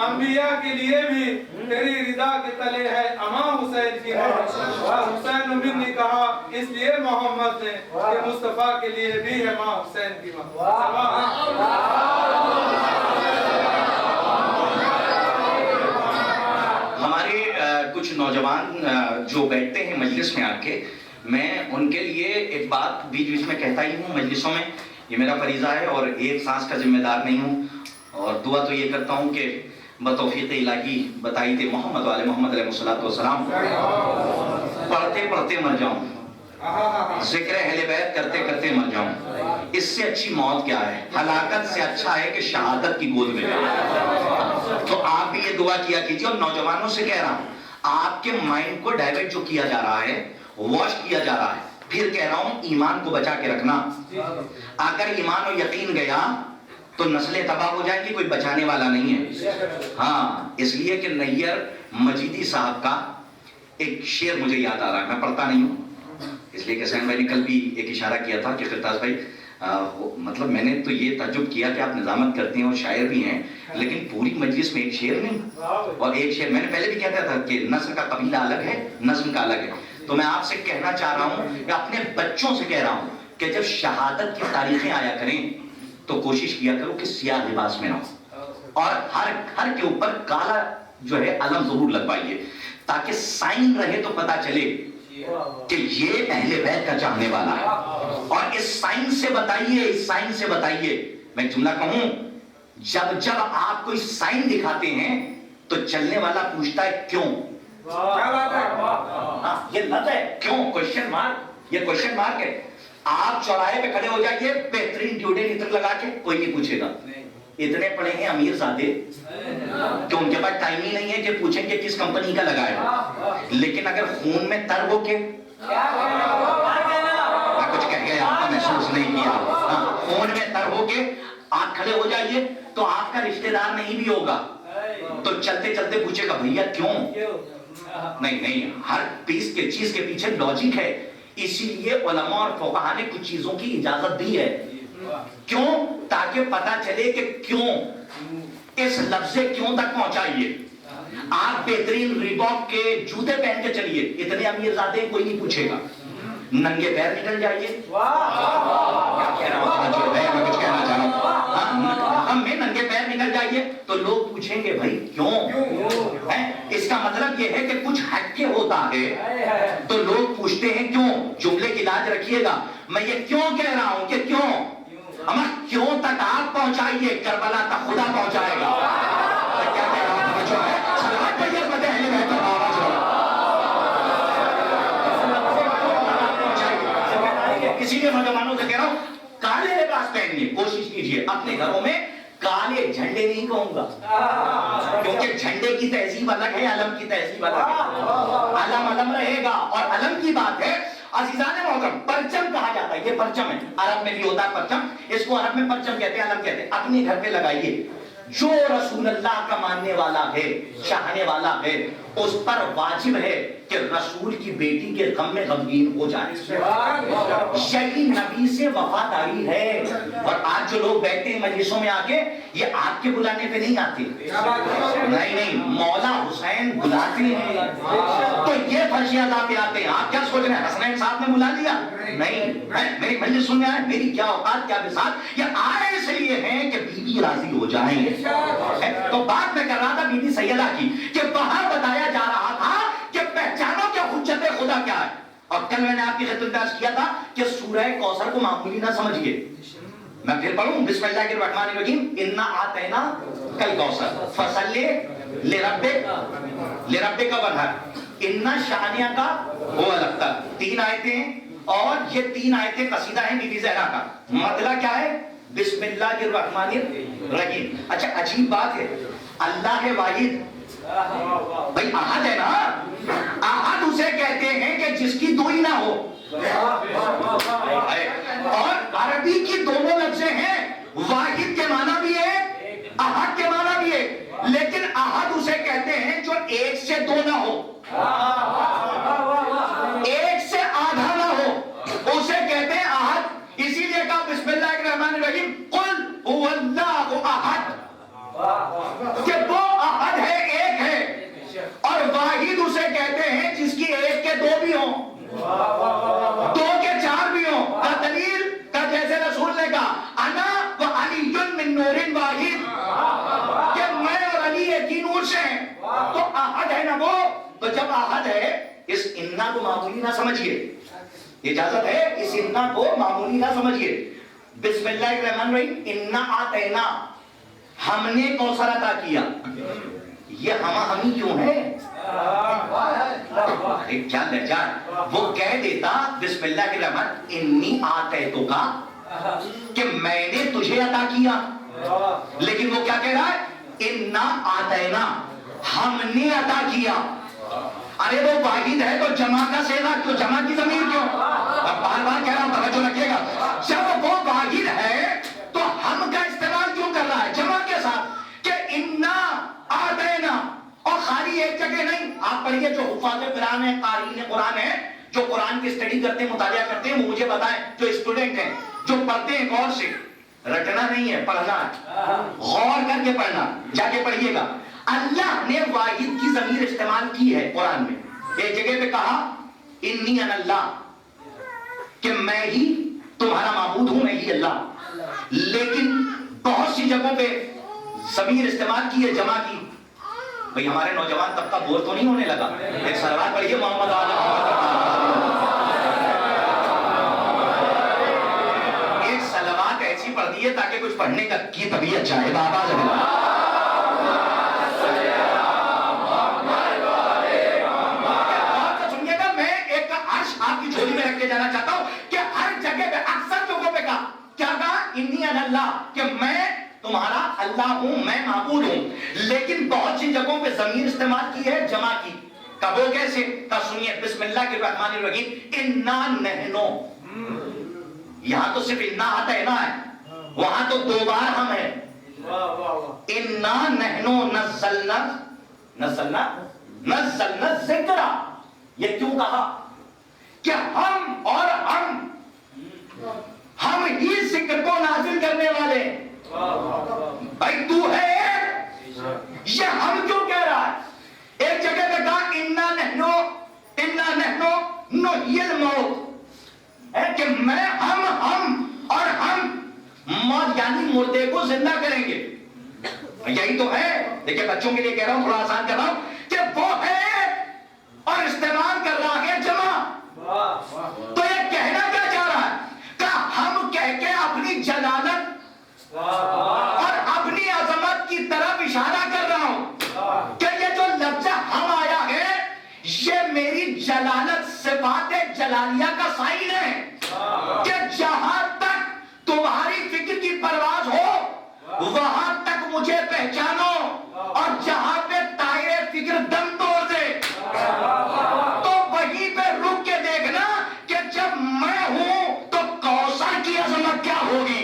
انبیاء کے لیے بھی تیری رضا کے تلے ہے امام حسین کی موت. اور حسین امین نے کہا اس لیے محمد نے کہ مصطفیٰ کے لیے بھی ہے ماں حسین کی موت. ہمارے کچھ نوجوان جو بیٹھتے ہیں مجلس میں آ کے, میں ان کے لیے ایک بات بیچ بیچ میں کہتا ہی ہوں مجلسوں میں, یہ میرا فریضہ ہے اور ایک سانس کا ذمہ دار نہیں ہوں. اور دعا تو یہ کرتا ہوں کہ بتوفیق الہی بتائی تھے محمد والے محمد علیہ الصلوۃ والسلام پڑھتے پڑھتے مر جاؤں. ذکر اہل بیت کرتے کرتے مر جاؤں، اس سے اچھی موت کیا ہے؟ ہلاکت سے اچھا ہے کہ شہادت کی گود میں جاؤں۔ تو آپ بھی یہ دعا کیا کیجیے، اور نوجوانوں سے کہہ رہا ہوں، آپ کے مائنڈ کو ڈائیورٹ جو کیا جا رہا ہے، واش کیا جا رہا ہے، پھر کہہ رہا ہوں ایمان کو بچا کے رکھنا۔ اگر ایمان و یقین گیا تو نسلیں تباہ ہو جائیں گی، کوئی بچانے والا نہیں ہے۔ ہاں، اس لیے کہ نیر مجیدی صاحب کا ایک شعر مجھے یاد آ رہا ہے، میں پڑھتا نہیں ہوں اس لیے کہ حسین بھائی نے کل بھی ایک اشارہ کیا تھا کہ فرتاز بھائی مطلب میں نے تو یہ تعجب کیا کہ آپ نظامت کرتے ہیں اور شاعر بھی ہیں، لیکن پوری مجلس میں ایک شعر نہیں، اور ایک شعر میں نے پہلے بھی کہتا تھا کہ نثر کا قبیلہ الگ ہے، نظم کا الگ ہے۔ تو میں آپ سے کہنا چاہ رہا ہوں کہ اپنے بچوں سے کہہ رہا ہوں کہ جب شہادت کی تاریخیں آیا کریں تو کوشش کیا کرو کہ سیاہ لباس میں رہو، اور ہر کے اوپر کالا جو ہے علم ضرور لگوائیے، تاکہ سائن رہے تو پتا چلے کہ یہ اہل بیت کا چاہنے والا ہے۔ اور اس سائن سے بتائیے، میں ایک جملہ کہوں، جب آپ کوئی سائن دکھاتے ہیں تو چلنے والا پوچھتا ہے کیوں؟ یہ لفظ ہے کیوں، کوشچن مارک، یہ کوشچن مارک ہے۔ آپ چوراہے پہ کھڑے ہو جائیے بہترین ڈیوڈین عطر لگا کے، کوئی نہیں پوچھے گا۔ اتنے پڑھے ہیں امیر زادے کہ ان کے پاس ٹائم ہی نہیں ہے کہ پوچھیں کہ کس کمپنی کا لگایا، لیکن اگر خون میں تر ہو کے، میں کچھ کہہ گیا آپ محسوس نہیں کیا، خون میں تر ہو کے آپ کھڑے ہو جائیے تو آپ کا رشتہ دار نہیں بھی ہوگا تو چلتے چلتے پوچھے گا بھیا کیوں؟ نہیں، ہر چیز کے پیچھے لاجک ہے، اسی لیے علماء اور فقہا نے کچھ چیزوں کی اجازت دی ہے۔ کیوں؟ تاکہ پتا چلے کہ کیوں، اس لفظ کیوں تک پہنچائیے۔ آپ بہترین ریباک کے جوتے پہن کے چلیے، اتنے امیر زادے کوئی نہیں پوچھے گا۔ ننگے پیر نکل جائیے، کیا کہہ رہا ہوں میں کچھ کہنا چاہ رہا ہوں، ہم میں ننگے پیر نکل جائیے تو لوگ پوچھیں گے بھائی کیوں؟ اس کا مطلب یہ ہے کہ کچھ ہٹ کے ہوتا ہے تو لوگ پوچھتے ہیں کیوں۔ جملے کی لاج رکھیے گا، میں یہ کیوں کہہ رہا ہوں کہ کیوں، ہمیں کیوں تک آپ پہنچائیے، کربلا تک خدا پہنچائے گا۔ کیا کہہ رہا ہوں جو ہے صلوات پڑھیے مدح اہل بیت پر آواز ہو۔ اسی لیے نوجوانوں سے کہہ رہا ہوں کالے لباس پہنیے، کوشش کیجیے اپنے گھروں میں کالے جھنڈے نہیں کہوں گا، کیونکہ جھنڈے کی تہذیب الگ ہے، علم کی تہذیب الگ ہے۔ علم رہے گا، اور علم کی بات ہے عزیزان محترم، پرچم کہا جاتا ہے، یہ پرچم ہے، عرب میں بھی ہوتا ہے پرچم، اس کو عرب میں پرچم کہتے ہیں، علم کہتے ہیں۔ اپنے گھر پہ لگائیے، جو رسول اللہ کا ماننے والا ہے، چاہنے والا ہے، اس پر واجب ہے کہ رسول کی بیٹی کے غم میں غمگین ہو جائے۔ یہی نبی سے وفاداری ہے۔ اور آج جو لوگ بیٹھتے ہیں مجلسوں میں آ کے، یہ آپ کے بلانے پہ نہیں آتے، نہیں، مولا حسین بلاتے ہیں تو یہ فرشی ادا پہ آتے ہیں۔ آپ کیا سوچ رہے ہیں حسنین صاحب نے بلا لیا؟ نہیں، میری مجلس سننے آئے، میری کیا اوقات کیا بساط، یہ آئے اس لیے ہیں کہ بی بی راضی ہو جائیں۔ تو بات میں کر رہا تھا بی بی سیدہ کی، کہ وہاں بتایا جا رہا تھا کہ پہچانو کہ حجت خدا کیا ہے۔ اور کل میں نے آپ کی خدمت میں عرض کیا تھا کہ سورہ کوثر کو معمولی نہ سمجھیے، میں پھر پڑھوں، بسم اللہ الرحمن الرحیم، انا آتینا کل کوثر فصلی لربک وانحر انا شانئک هو الابتر۔ 3 آیتیں ہیں، اور یہ 3 آیتیں قصیدہ ہیں بی بی زہرا کا۔ مطلب کیا ہے؟ بسم اللہ الرحمن الرحیم۔ اچھا عجیب بات ہے، اللہ ہے واحد، بھائی احد ہے نا، احد اسے کہتے ہیں کہ جس کی دوئی نہ ہو، اور عربی کی دونوں لفظیں ہیں، واحد کے معنی بھی ہے، احد کے معنی بھی ہے، لیکن احد اسے کہتے ہیں جو ایک سے 2 نہ ہو، ایک سے آدھا نہ ہو، اسے کہتے ہیں احد۔ اسی لیے کہا بسم اللہ الرحمن الرحیم قل هو اللہ احد، کہ وہ احد ہے، ایک ہے، اور واحد اسے کہتے ہیں جس کی 1 کے 2 بھی ہوں، 2 کے 4 بھی ہوں۔ کا دلیل کا جیسے رسول نے کہا انا و علی من نور واحد، کہ میں اور علی ایک ہی نور سے ہیں، تو احد ہے نا وہ۔ تو جب احد ہے، اس انا کو معمولی نہ سمجھیے، اجازت ہے اس انا کو معمولی نہ سمجھیے۔ بسم اللہ الرحمن الرحیم انا آتینا، ہم نے کوثر عطا کیا، یہ ہمیں کیوں ہے؟ ارے کیا لہجہ ہے. وہ کہہ دیتا بسم اللہ الرحمن انی آتیتک کہ میں نے تجھے عطا کیا, لیکن وہ کیا کہہ رہا ہے انا آتینا ہم نے عطا کیا. ارے وہ واحد ہے تو جمع کا صیغہ کیوں, جمع کی ضمیر کیوں؟ اب بار بار کہہ رہا ہوں توجہ رکھیے گا. جب وہ واحد ہے تو ہم کا استعمال کیوں کر رہا ہے جمع کے ساتھ کہ انا آتینا, اور خالی ایک جگہ نہیں. آپ پڑھیے جو حفاظ قرآن ہیں, قارئین قرآن ہیں, جو قرآن کی اسٹڈی کرتے ہیں, مطالعہ کرتے ہیں, وہ مجھے بتائیں, جو اسٹوڈنٹ ہیں جو پڑھتے ہیں غور سے, رٹنا نہیں ہے پڑھنا ہے, غور کر کے پڑھنا, جا کے پڑھیے گا. اللہ نے واحد کی ضمیر استعمال کی ہے قرآن میں. ایک جگہ پہ کہا انی انا اللہ کہ میں ہی تمہارا معبود ہوں, میں ہی اللہ. لیکن بہت سی جگہوں پہ ضمیر استعمال کی ہے جمع کی. بھئی ہمارے نوجوان طبقہ بور تو نہیں ہونے لگا؟ ایک صلوات پڑھیے محمد آل محمد. ایک صلوات ایسی پڑھ دیئے تاکہ کچھ پڑھنے کی طبیعت چاہے. بابا سنیے گا, میں ایک عرش آپ کی جھولی میں رکھ کے جانا چاہتا ہوں کہ ہر جگہ پہ اکثر جگہوں پہ کہا کیا کہا انی انا اللہ کہ میں تمہارا اللہ ہوں, میں معبود ہوں. لیکن بہت سی جگہوں پہ ضمیر استعمال کی ہے جمع کی. کب وہ کیسے؟ تب سنیے بسم اللہ الرحمن الرحیم انا نحنو. یہاں تو صرف انا آتا ہے نا ہے, وہاں تو دو بار ہم ہیں. انا نحنو نزلنا ذکر. یہ کیوں کہا کہ ہم اور ہم ہی ذکر کو نازل کرنے والے ہیں. بھائی تو ہے یہ ہم کیوں کہہ رہا ہے؟ ایک جگہ پہ کہا انا نحنو نحیی الموت ہے کہ میں ہم اور ہم موت یعنی مردے کو زندہ کریں گے. یہی تو ہے. دیکھیں بچوں کے لیے کہہ رہا ہوں, تھوڑا آسان کر رہا ہوں کہ وہ ہے اور استعمال کر رہا ہے جمع. تو یہ کہنا کیا چاہ رہا ہے کہ ہم کہہ کے اپنی جلالت اور اپنی عظمت کی طرف اشارہ کر رہا ہوں کہ یہ جو لفظ ہم آیا ہے یہ میری جلالت صفات جلالیہ کا سائن ہے کہ جہاں تک تمہاری فکر کی پرواز ہو وہاں تک مجھے پہچانو, اور جہاں پہ طائر فکر دم توڑ دے تو وہیں پہ رک کے دیکھنا کہ جب میں ہوں تو کوثر کی عظمت کیا ہوگی.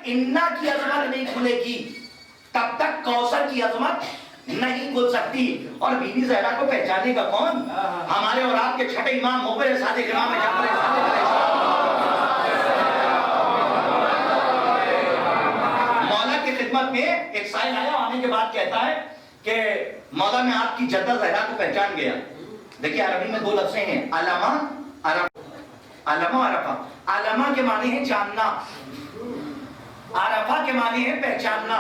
انا کی عظمت نہیں کھلے گی تب تک کوثر کی عظمت نہیں کھل سکتی. اور بی بی زہرا کو پہچانے کا کون؟ ہمارے اور آپ کے چھٹے امام موبر صادق امام جعفر صادق. مولا کی خدمت میں ایک سائل آیا, آنے کے بعد کہتا ہے کہ مولا میں آپ کی جدہ زہرا کو پہچان گیا. دیکھیے عربی میں دو لفظیں ہیں علامہ عرفہ. علامہ کے معنی ہے جاننا, عرفہ کے معنی ہے پہچاننا.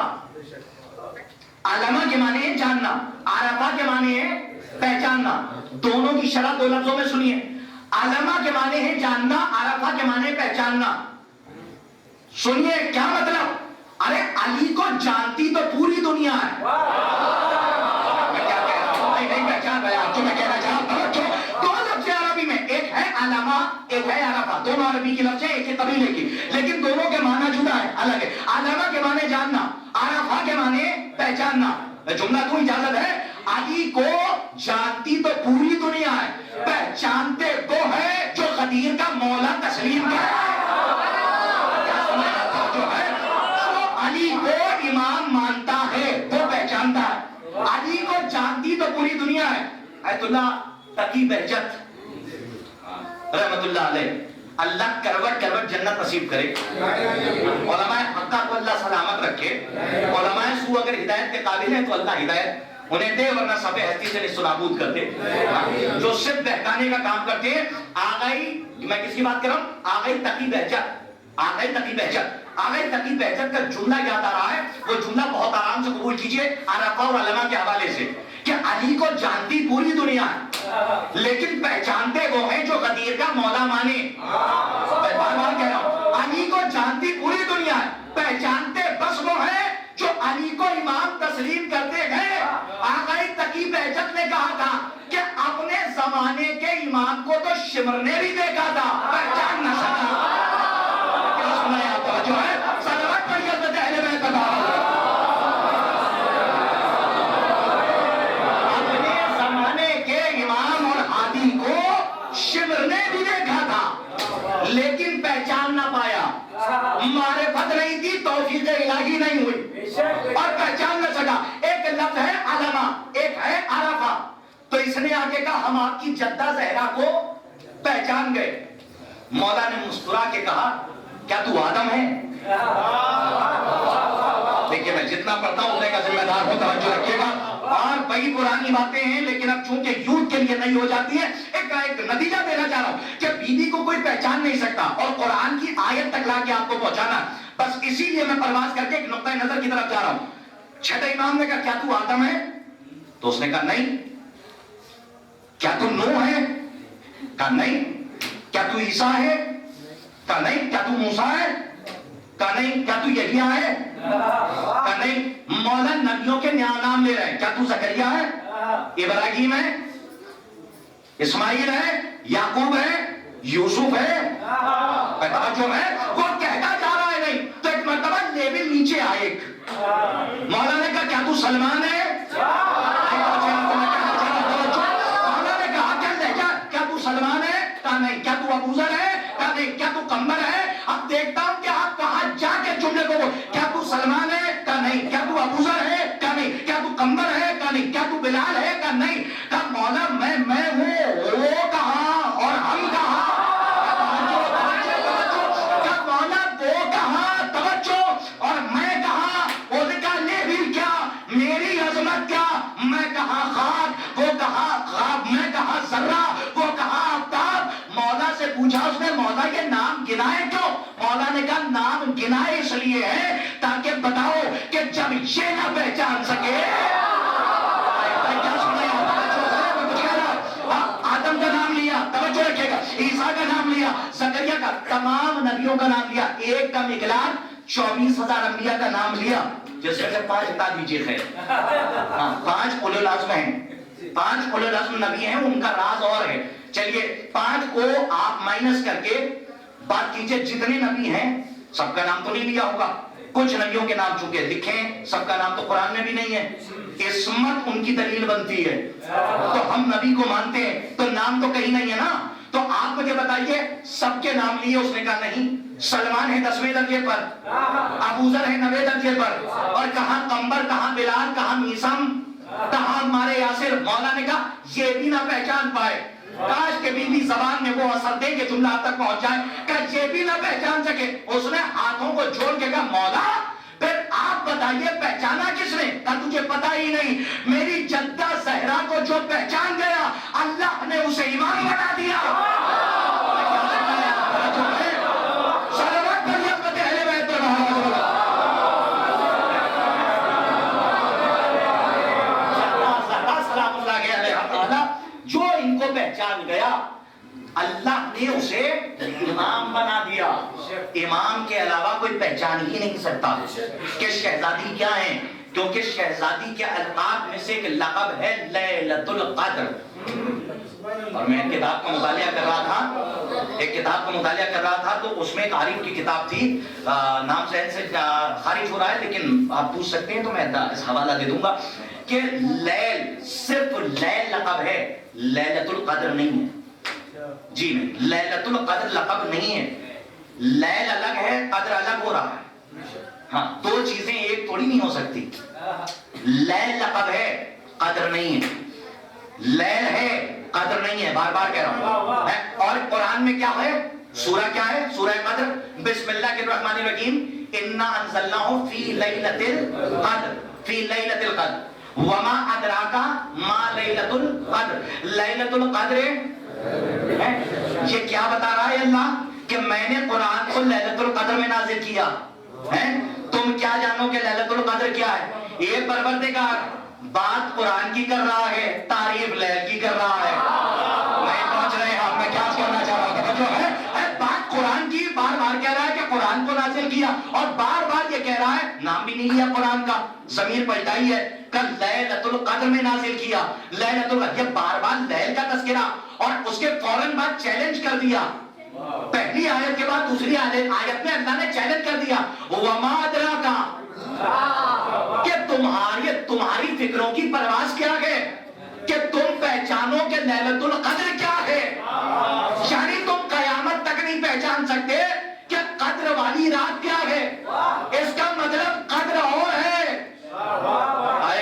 علامہ کے معنی ہے جاننا, عرفہ کے معنی ہے پہچاننا. دونوں کی شرح دو لفظوں میں سنیے. علامہ کے معنی ہے جاننا, عرفہ کے معنی ہے پہچاننا. سنیے کیا مطلب. ارے علی کو جانتی تو پوری دنیا ہے. میں کیا کہہ رہا ہوں, نہیں پہچان رہا آپ جو میں کہنا چاہ رہا ہوں. دو لفظ عربی میں, ایک ہے علامہ ایک ہے عرفہ. دونوں عربی کی لفظ ہے, ایک ہے قبیلے کی, لیکن دونوں کے معنی جدا ہے, الگ ہے. علامہ کے معنی جاننا, عرفہ کے معنی پہچاننا. جملہ تو اجازت ہے. علی کو جانتی تو پوری دنیا ہے, پہچانتے وہ ہے جو قدیر کا مولا تسلیم ہے. جو ہے علی کو امام مانتا ہے وہ پہچانتا ہے. علی کو جانتی تو پوری دنیا ہے. ایت اللہ تقی بہجت رحمت اللہ علیہ, اللہ کروٹ کروٹ جنت نصیب کرے. علماء حقہ کو اللہ سلامت رکھے. علماء سو اگر ہدایت کے قابل ہیں تو اللہ ہدایت انہیں دے, ورنہ سب ہستی سے نابود کر دے. جو صرف بہکانے کا کام کرتے ہیں. آگئی, میں کس کی بات کر رہا ہوں, آگئی تقی بہجت. آگئی تقی بہجت کا جملہ یاد آ رہا ہے. وہ جملہ بہت آرام سے قبول کیجئے عرفہ اور علماء کے حوالے سے کہ علی کو جانتی پوری دنیا ہے, لیکن پہچانتے وہ ہیں جو غدیر کا مولا مانے. میں بار بار کہہ رہا ہوں علی کو جانتی پوری دنیا ہے, پہچانتے بس وہ ہیں جو علی کو امام تسلیم کرتے گئے. آقا تقی بہجت نے کہا تھا کہ اپنے زمانے کے امام کو تو شمر نے بھی دیکھا تھا, پہچان نہ سکا. کیا سنا ہے آپ جو ہے صلوات پڑھیے حضرت اہل بیت تبارک. اپنے زمانے کے امام اور ہادی کو شمر نے بھی دیکھا تھا لیکن پہچان نہ پایا. معرفت نہیں تھی, توفیق الہی نہیں ہوئی اور پہچان نہ سکا. ایک لفظ ہے علمہ, ایک ہے عرفہ. تو اس نے آگے کہا ہم آپ کی جدہ زہرا کو پہچان گئے. مولا نے مسکرا کے کہا کیا تو آدم ہے؟ دیکھیے میں جتنا پڑھتا ہوں اتنے کا ذمہ دار ہوں, توجہ رکھیے گا. اور بڑی پرانی باتیں ہیں لیکن اب چونکہ یوتھ کے لیے نہیں ہو جاتی ہے, ایک نتیجہ دینا چاہ رہا ہوں کہ بیوی کو کوئی پہچان نہیں سکتا اور قرآن کی آیت تک لا کے آپ کو پہنچانا. بس اسی لیے میں پرواز کر کے ایک نقطۂ نظر کی طرف جا رہا ہوں. چھٹے امام نے کہا کیا تو آدم ہے؟ تو اس نے کہا نہیں. کیا تو نوح ہے؟ کہا نہیں. کیا تو عیسیٰ ہے؟ کہا نہیں. کیا تو موسیٰ ہے؟ کہا نہیں. کیا تو یحییٰ ہے؟ کہا نہیں. مولا نبیوں کے نام لے رہے ہیں. کیا تو زکریا ہے؟ ابراہیم ہے؟ اسماعیل ہے؟ یعقوب ہے؟ یوسف ہے؟ جو ہے وہ کہتا جا رہا ہے نہیں. تو ایک مرتبہ لیول نیچے آئے. مولا نے کہا کیا تو سلمان ہے؟ سلمان ہے؟ کہا نہیں. کیا تو ابو ذر ہے؟ کہا نہیں. کیا تو قمر ہے؟ اب دیکھتا ہوں کہ آپ کہاں جا کے جملے کو کیا تو سلمان ہے؟ کہا نہیں. کیا تو ابو ذر ہے؟ کہا نہیں. کیا تو قمر ہے؟ کہا نہیں. کیا تو بلال ہے؟ کہا نہیں. کہا مولا میں ہوں, وہ کہاں اور ہم کہاں؟ کہا مولا وہ کہاں, توجہ, اور میں کہاں, اس کا لیول کیا, میری عظمت کیا, میں کہاں خاک, وہ کہاں خواب, میں کہاں ذرہ, وہ کہاں آفتاب. مولا سے پوچھا اس نے مولا یہ نام گنائے کیوں؟ مولا نے کہا نام گنائے اس لیے ہے تاکہ بتاؤ کہ جب یہ نہ پہچان سکے. آدم کا نام لیا, توجہ رکھے گا, عیسیٰ کا نام لیا, زکریا کا, تمام نبیوں کا نام لیا. ایک کا مقدار 24,000 انبیاء کا نام لیا, جس میں سے 5 بتا دیجیے خیر. 5 اولو العزم ہیں, 5 اولو العزم نبی ہیں, ان کا راز اور ہے. چلیے 5 کو آپ مائنس کر کے بات کیجئے, جتنے نبی ہیں سب کا نام تو نہیں لیا ہوگا. کچھ نبیوں کے نام چونکہ لکھیں, سب کا نام تو قرآن میں بھی نہیں ہے. عصمت ان کی دلیل بنتی ہے, تو ہم نبی کو مانتے ہیں تو نام تو کہیں نہیں ہے نا. تو آپ مجھے بتائیے سب کے نام لیے, اس نے کہا نہیں. سلمان ہے 10ویں درجے پر, ابو ذر ہے 9ویں درجے پر, اور کہاں قمر, کہاں بلال, کہاں میثم, کہاں ہمارے یاسر. مولا نے کہا یہ بھی نہ پہچان پائے, کاش کے بھی زبان میں وہ اثر دے کہ جملہ آپ تک پہنچ جائے, کہ یہ بھی نہ پہچان سکے. اس نے ہاتھوں کو جوڑ کے کہا مولا پھر آپ بتائیے پہچانا کس نے؟ کہا تجھے پتا ہی نہیں, میری جدہ زہرا کو جو پہچان گیا اللہ نے اسے امام بنا دیا. جو ان کو پہچان گیا اللہ نے اسے امام بنا دیا. امام کے علاوہ کوئی پہچان ہی نہیں سکتا کہ شہزادی کیا ہیں, کیونکہ شہزادی کے القاب میں سے ایک لقب ہے لیلۃ القدر. اور میں ایک کتاب کا مطالعہ کر رہا تھا, تو اس میں ایک عارف کی کتاب تھی, نام ذہن سے خارج ہو رہا ہے لیکن آپ پوچھ سکتے ہیں تو میں حوالہ دے دوں گا, کہ لیل صرف لیل لقب ہے, لیلۃ القدر نہیں ہے. جی نہیں, لیلۃ القدر لقب نہیں ہے. لیل الگ ہے, قدر الگ ہو رہا ہے. ہاں, 2 چیزیں ایک تھوڑی نہیں ہو سکتی. لیل لقب ہے, قدر نہیں ہے. لیل ہے, قدر نہیں ہے, بار بار کہہ رہا ہوں. اور قرآن میں کیا ہے, سورہ کیا ہے, سورہ قدر. بسم اللہ الرحمن الرحیم, انا انزلناہ فی لیلۃ القدر, فی لیلۃ القدر وما ادراکا ما لیلۃ القدر. لیلۃ القدر یہ کیا بتا رہا ہے اللہ, کہ میں نے قرآن کو لیلۃ القدر میں نازل کیا ہے. تو تم کیا جانو کہ لیلۃ القدر کیا ہے؟ یہ پروردگار بات قرآن کی کر رہا ہے، تعریف لیل کی کر رہا ہے. نہیں پہنچ رہے ہیں آپ. میں کیا کہنا چاہ رہا ہوں جو ہے بات قرآن کی، بار بار کہہ رہا ہے کہ قرآن کو نازل کیا، اور بار بار یہ کہہ رہا ہے نام بھی نہیں لیا قرآن کا، ضمیر پلٹائی ہے، کل لیلۃ القدر میں نازل کیا. لیلۃ القدر، یہ بار بار لیل کا تذکرہ، اور اس کے فوراً بعد چیلنج کر دیا. پہلی آیت کے بعد دوسری آیت میں اللہ نے چیلنج کر دیا وما ادراک، کہ تمہاری فکروں کی پرواز کیا ہے کہ تم پہچانو کہ لیلۃ القدر کیا ہے. یعنی تم قیامت تک نہیں پہچان سکتے کہ قدر والی رات کیا ہے. اس کا مطلب قدر اور ہے.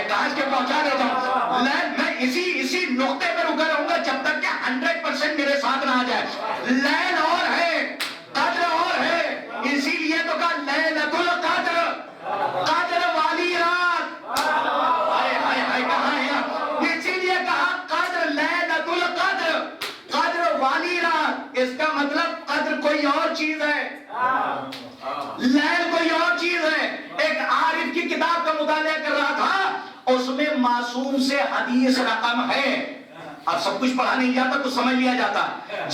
کاش کے پہنچا دیتا ہوں. میں اسی نقطے پر رکا رہوں گا جب تک کہ 100% میرے ساتھ نہ آ جائے. لیل اور ہے، قدر اور ہے. اسی لیے تو کہا لیلۃ القدر، قدر والی رات. کہاں ہے؟ اسی لیے کہا قدر، لیلۃ القدر، قدر والی رات. اس کا مطلب قدر کوئی اور چیز ہے، لیل کوئی اور چیز ہے. ایک عارف کی کتاب کا مطالعہ کر رہا تھا، اس میں معصوم سے حدیث رقم ہے. اب سب کچھ پڑھا نہیں جاتا تو سمجھ لیا جاتا.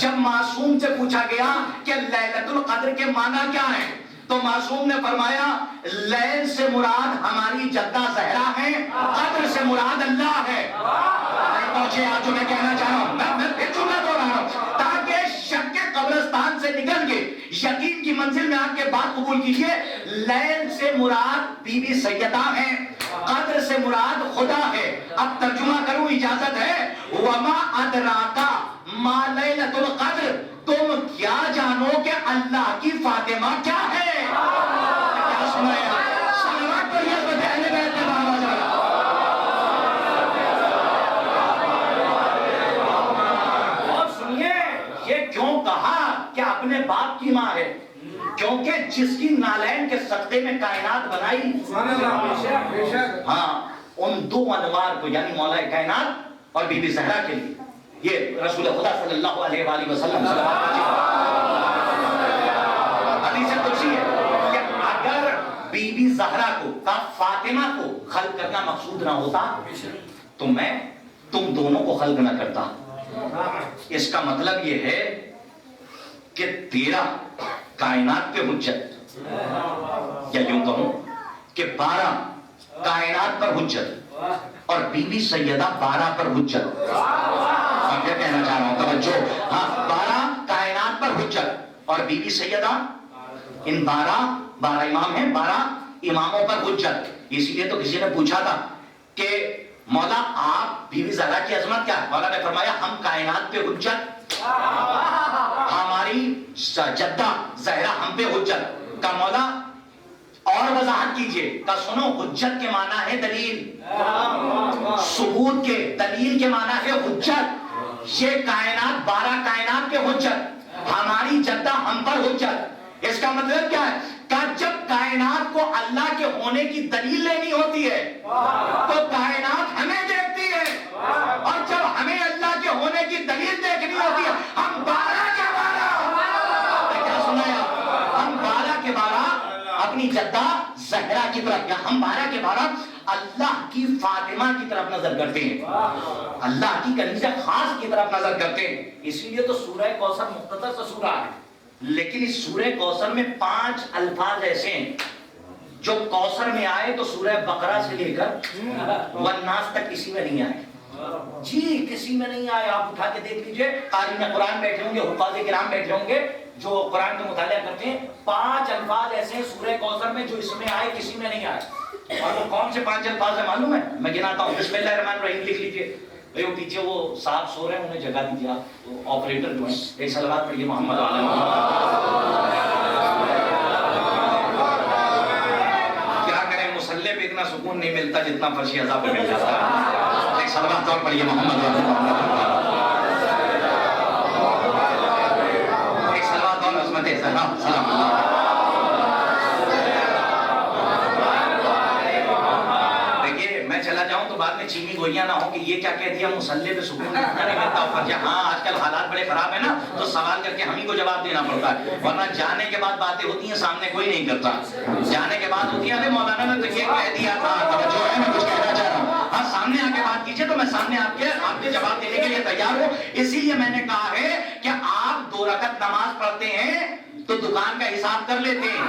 جب معصوم سے پوچھا گیا کہ لیلۃ القدر کے معنی کیا ہیں، تو معصوم نے فرمایا لیل سے مراد ہماری جدہ زہرا ہے، قدر سے مراد اللہ ہے. پہنچے آج جو میں کہنا چاہ رہا ہوں، میں پھر جملہ دو رہا ہوں تاکہ شک کے قبرستان سے نکل کے یقین کی منزل میں آپ کے بات قبول کیجئے. لیل سے مراد بی بی سیدہ ہیں، قدر سے مراد خدا ہے. اب ترجمہ کروں، اجازت ہے. وما ادراکا ما لیلۃ القدر، تم کیا جانو کہ اللہ کی فاطمہ کیا ہے. کیا سنایا؟ صلوات پڑھیے اہل بیت کے بابا جان. اور سنیے یہ کیوں کہا کہ اپنے باپ کی ماں ہے؟ کیونکہ جس کی نالین کے صدقے میں کائنات بنائی، ہاں، ان دو انوار کو یعنی مولا کائنات اور بی بی زہرا کے لیے یہ رسول خدا صلی اللہ علیہ وآلہ وسلم حدیث قدسی ہے کہ اگر بی بی زہرا کو کا فاطمہ کو خلق کرنا مقصود نہ ہوتا تو میں تم دونوں کو خلق نہ کرتا. اس کا مطلب یہ ہے کہ تیرا کائنات پہ حجت، یا یوں کہوں کہ 12 کائنات پر حجت اور بی بی سیدہ 12 پر حجت. میں کیا کہنا چاہ رہا ہوں، توجہ. ہاں، 12 کائنات پر حجت اور بی بی سیدہ، ان 12 امام ہیں، 12 اماموں پر حجت. اسی لیے تو کسی نے پوچھا تھا کہ مولا آپ بی بی زہرا کی عظمت کیا ہے؟ مولا نے فرمایا ہم کائنات پہ حجت، ہماری جدہ زہرا ہم پہ حجت. کا مولا اور وضاحت کیجئے. کا سنو، حجت کے معنی ہے دلیل، ثبوت کے، دلیل کے معنی ہے حجت. یہ کائنات 12 کائنات پہ حجت، ہماری جدہ ہم پر حجت. اس کا مطلب کیا ہے؟ کہ جب کائنات کو اللہ کے ہونے کی دلیل لینی ہوتی ہے تو کائنات ہمیں دیکھتی ہے، اور جب ہمیں اللہ کے ہونے کی دلیل دیکھنی ہوتی ہے ہم 12 کے 12، کیا سنایا؟ ہم 12 کے 12 اپنی جدہ زہرا کی طرف، یا ہم 12 کے 12 اللہ کی فاطمہ کی طرف نظر کرتے ہیں، اللہ کی کنیزہ خاص کی طرف نظر کرتے ہیں. اسی لیے تو سورہ کوثر مختصر سا سورہ ہے، لیکن اس سورہ کوثر میں 5 الفاظ ایسے ہیں جو کوثر میں آئے تو سورہ بقرہ سے لے کر والناس تک کسی میں نہیں آئے. جی کسی میں نہیں آئے. آپ اٹھا کے دیکھ لیجئے، قارئین قرآن بیٹھے ہوں گے، حفاظ کرام بیٹھے ہوں گے جو قرآن کا مطالعہ کرتے ہیں، 5 الفاظ ایسے ہیں سورہ کوثر میں جو اس میں آئے کسی میں نہیں آئے. اور وہ کون سے 5 الفاظ ہیں معلوم ہے؟ میں گناتا ہوں. بسم اللہ الرحمن الرحیم لکھ لیجئے. وہ پیچھے وہ صاحب سو رہے ہیں، انہیں جگہ دیجیے. آپ آپریٹر جو ہیں ایک صلوات پڑھیے محمد علیہ کیا کریں، مسلح پہ اتنا سکون نہیں ملتا جتنا فرشی عذاب پہ مل جاتا ہے. ایک صلوات اور پڑھیے محمد ایک صلوات اور عظمت زہرا سلام اللہ. دیکھیے میں چلا جاؤں تو بعد میں چینی گوئیاں نہ ہو کہ یہ کیا کہہ دیا مسلح پہ سکون نہیں ملتا اوپر کہ ہاں آج کل حالات بڑے خراب ہیں نا تو سوال کر کے ہم ہی کو جواب دینا پڑتا ہے، ورنہ جانے کے بعد باتیں ہوتی ہیں سامنے کوئی نہیں کرتا، جانے کے بعد ہوتی ہے ارے مولانا نے تو یہ کہہ دیا تھا، جو ہے میں کچھ کہنا چاہ رہا ہوں، ہاں سامنے آ کے بات کیجیے تو میں سامنے آپ کے جواب دینے کے لیے تیار ہوں۔ اسی لیے میں نے کہا ہے کہ آپ 2 رکعت نماز پڑھتے ہیں تو دکان کا حساب کر لیتے ہیں،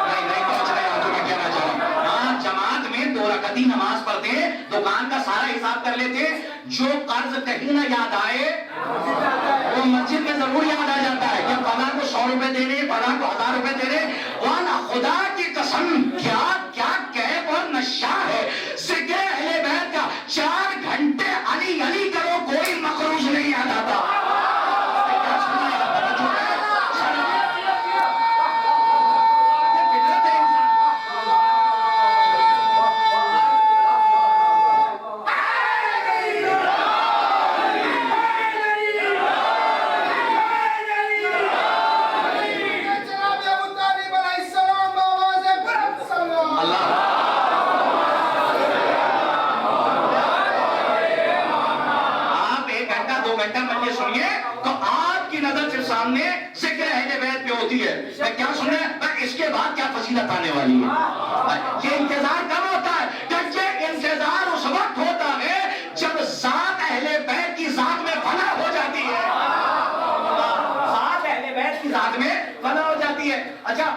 نہیں پہنچ رہے آپ کو میں کہنا چاہ رہا ہوں، ہاں جماعت میں 2 رکعت ہی نماز پڑھتے ہیں، دکان کا سارا حساب کر لیتے ہیں، جو قرض کہیں نہ یاد آئے وہ مسجد میں ضرور یاد آ جاتا ہے کہ فلاں کو 100 روپے دے رہے، فلاں کو 1000 روپے دے رہے، وانا خدا کی قسم کیا کیا کیف اور نشہ ہے ذکر اہل بیت کا، 4 گھنٹے علی علی کرو کوئی مخروج نہیں یاد آتا۔ کیا سنے اس کے بعد کیا فضیلت آنے والی ہے، یہ انتظار کب ہوتا ہے؟ کہ یہ انتظار اس وقت ہوتا ہے جب ذات اہل بیت کی ذات میں فنا ہو جاتی ہے، ذات اہل بیت کی ذات میں فنا ہو جاتی ہے۔ اچھا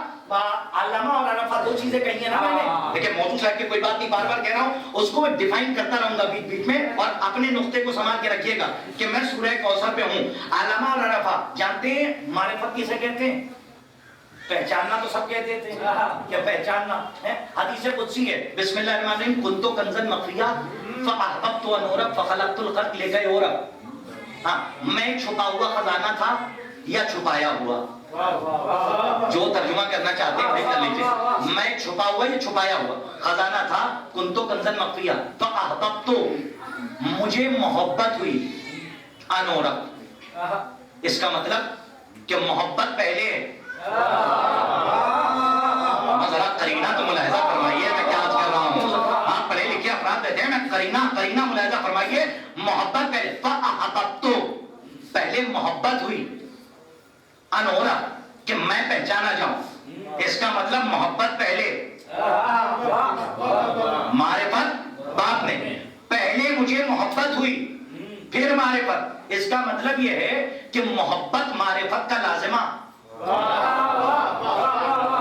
علامہ اور عرفہ 2 چیزیں کہی ہیں نا میں نے، دیکھیں موضوع صاحب کی کوئی بات نہیں بار بار کہہ رہا ہوں، اس کو میں ڈیفائن کرتا رہوں گا بیچ بیچ میں، اور اپنے نقطے کو سنبھال کے رکھیے گا کہ میں سورہ کوثر پہ ہوں۔ علامہ اور عرفہ جانتے ہیں معرفت کسے کہتے ہیں؟ پہچاننا تو سب کہتے تھے کیا پہچاننا ہے، حدیث قدسی ہے، بسم اللہ الرحمن الرحیم، کنت کنزا مخفیا فاحببت ان اعرف فخلقت الخلق لكي اعرف، ہاں میں چھپا ہوا خزانہ تھا یا چھپایا ہوا، جو ترجمہ کرنا چاہتے ہیں کر لیجیے، میں چھپا ہوا یا چھپایا ہوا خزانہ تھا، کنت کنزا مخفیا فاحببت مجھے محبت ہوئی، ان اعرف اس کا مطلب کہ محبت پہلے ہے، ذرا قرینہ تو ملاحظہ فرمائیے میں کیا عرض کر رہا ہوں، آپ پڑھے لکھے افراد رہتے ہیں، میں قرینہ ملاحظہ فرمائیے، محبت پہلے، فاحببت پہلے محبت ہوئی، انورا کہ میں پہچانا جاؤں، اس کا مطلب محبت پہلے، معرفت بعد میں، پہلے مجھے محبت ہوئی پھر معرفت، اس کا مطلب یہ ہے کہ محبت معرفت کا لازمہ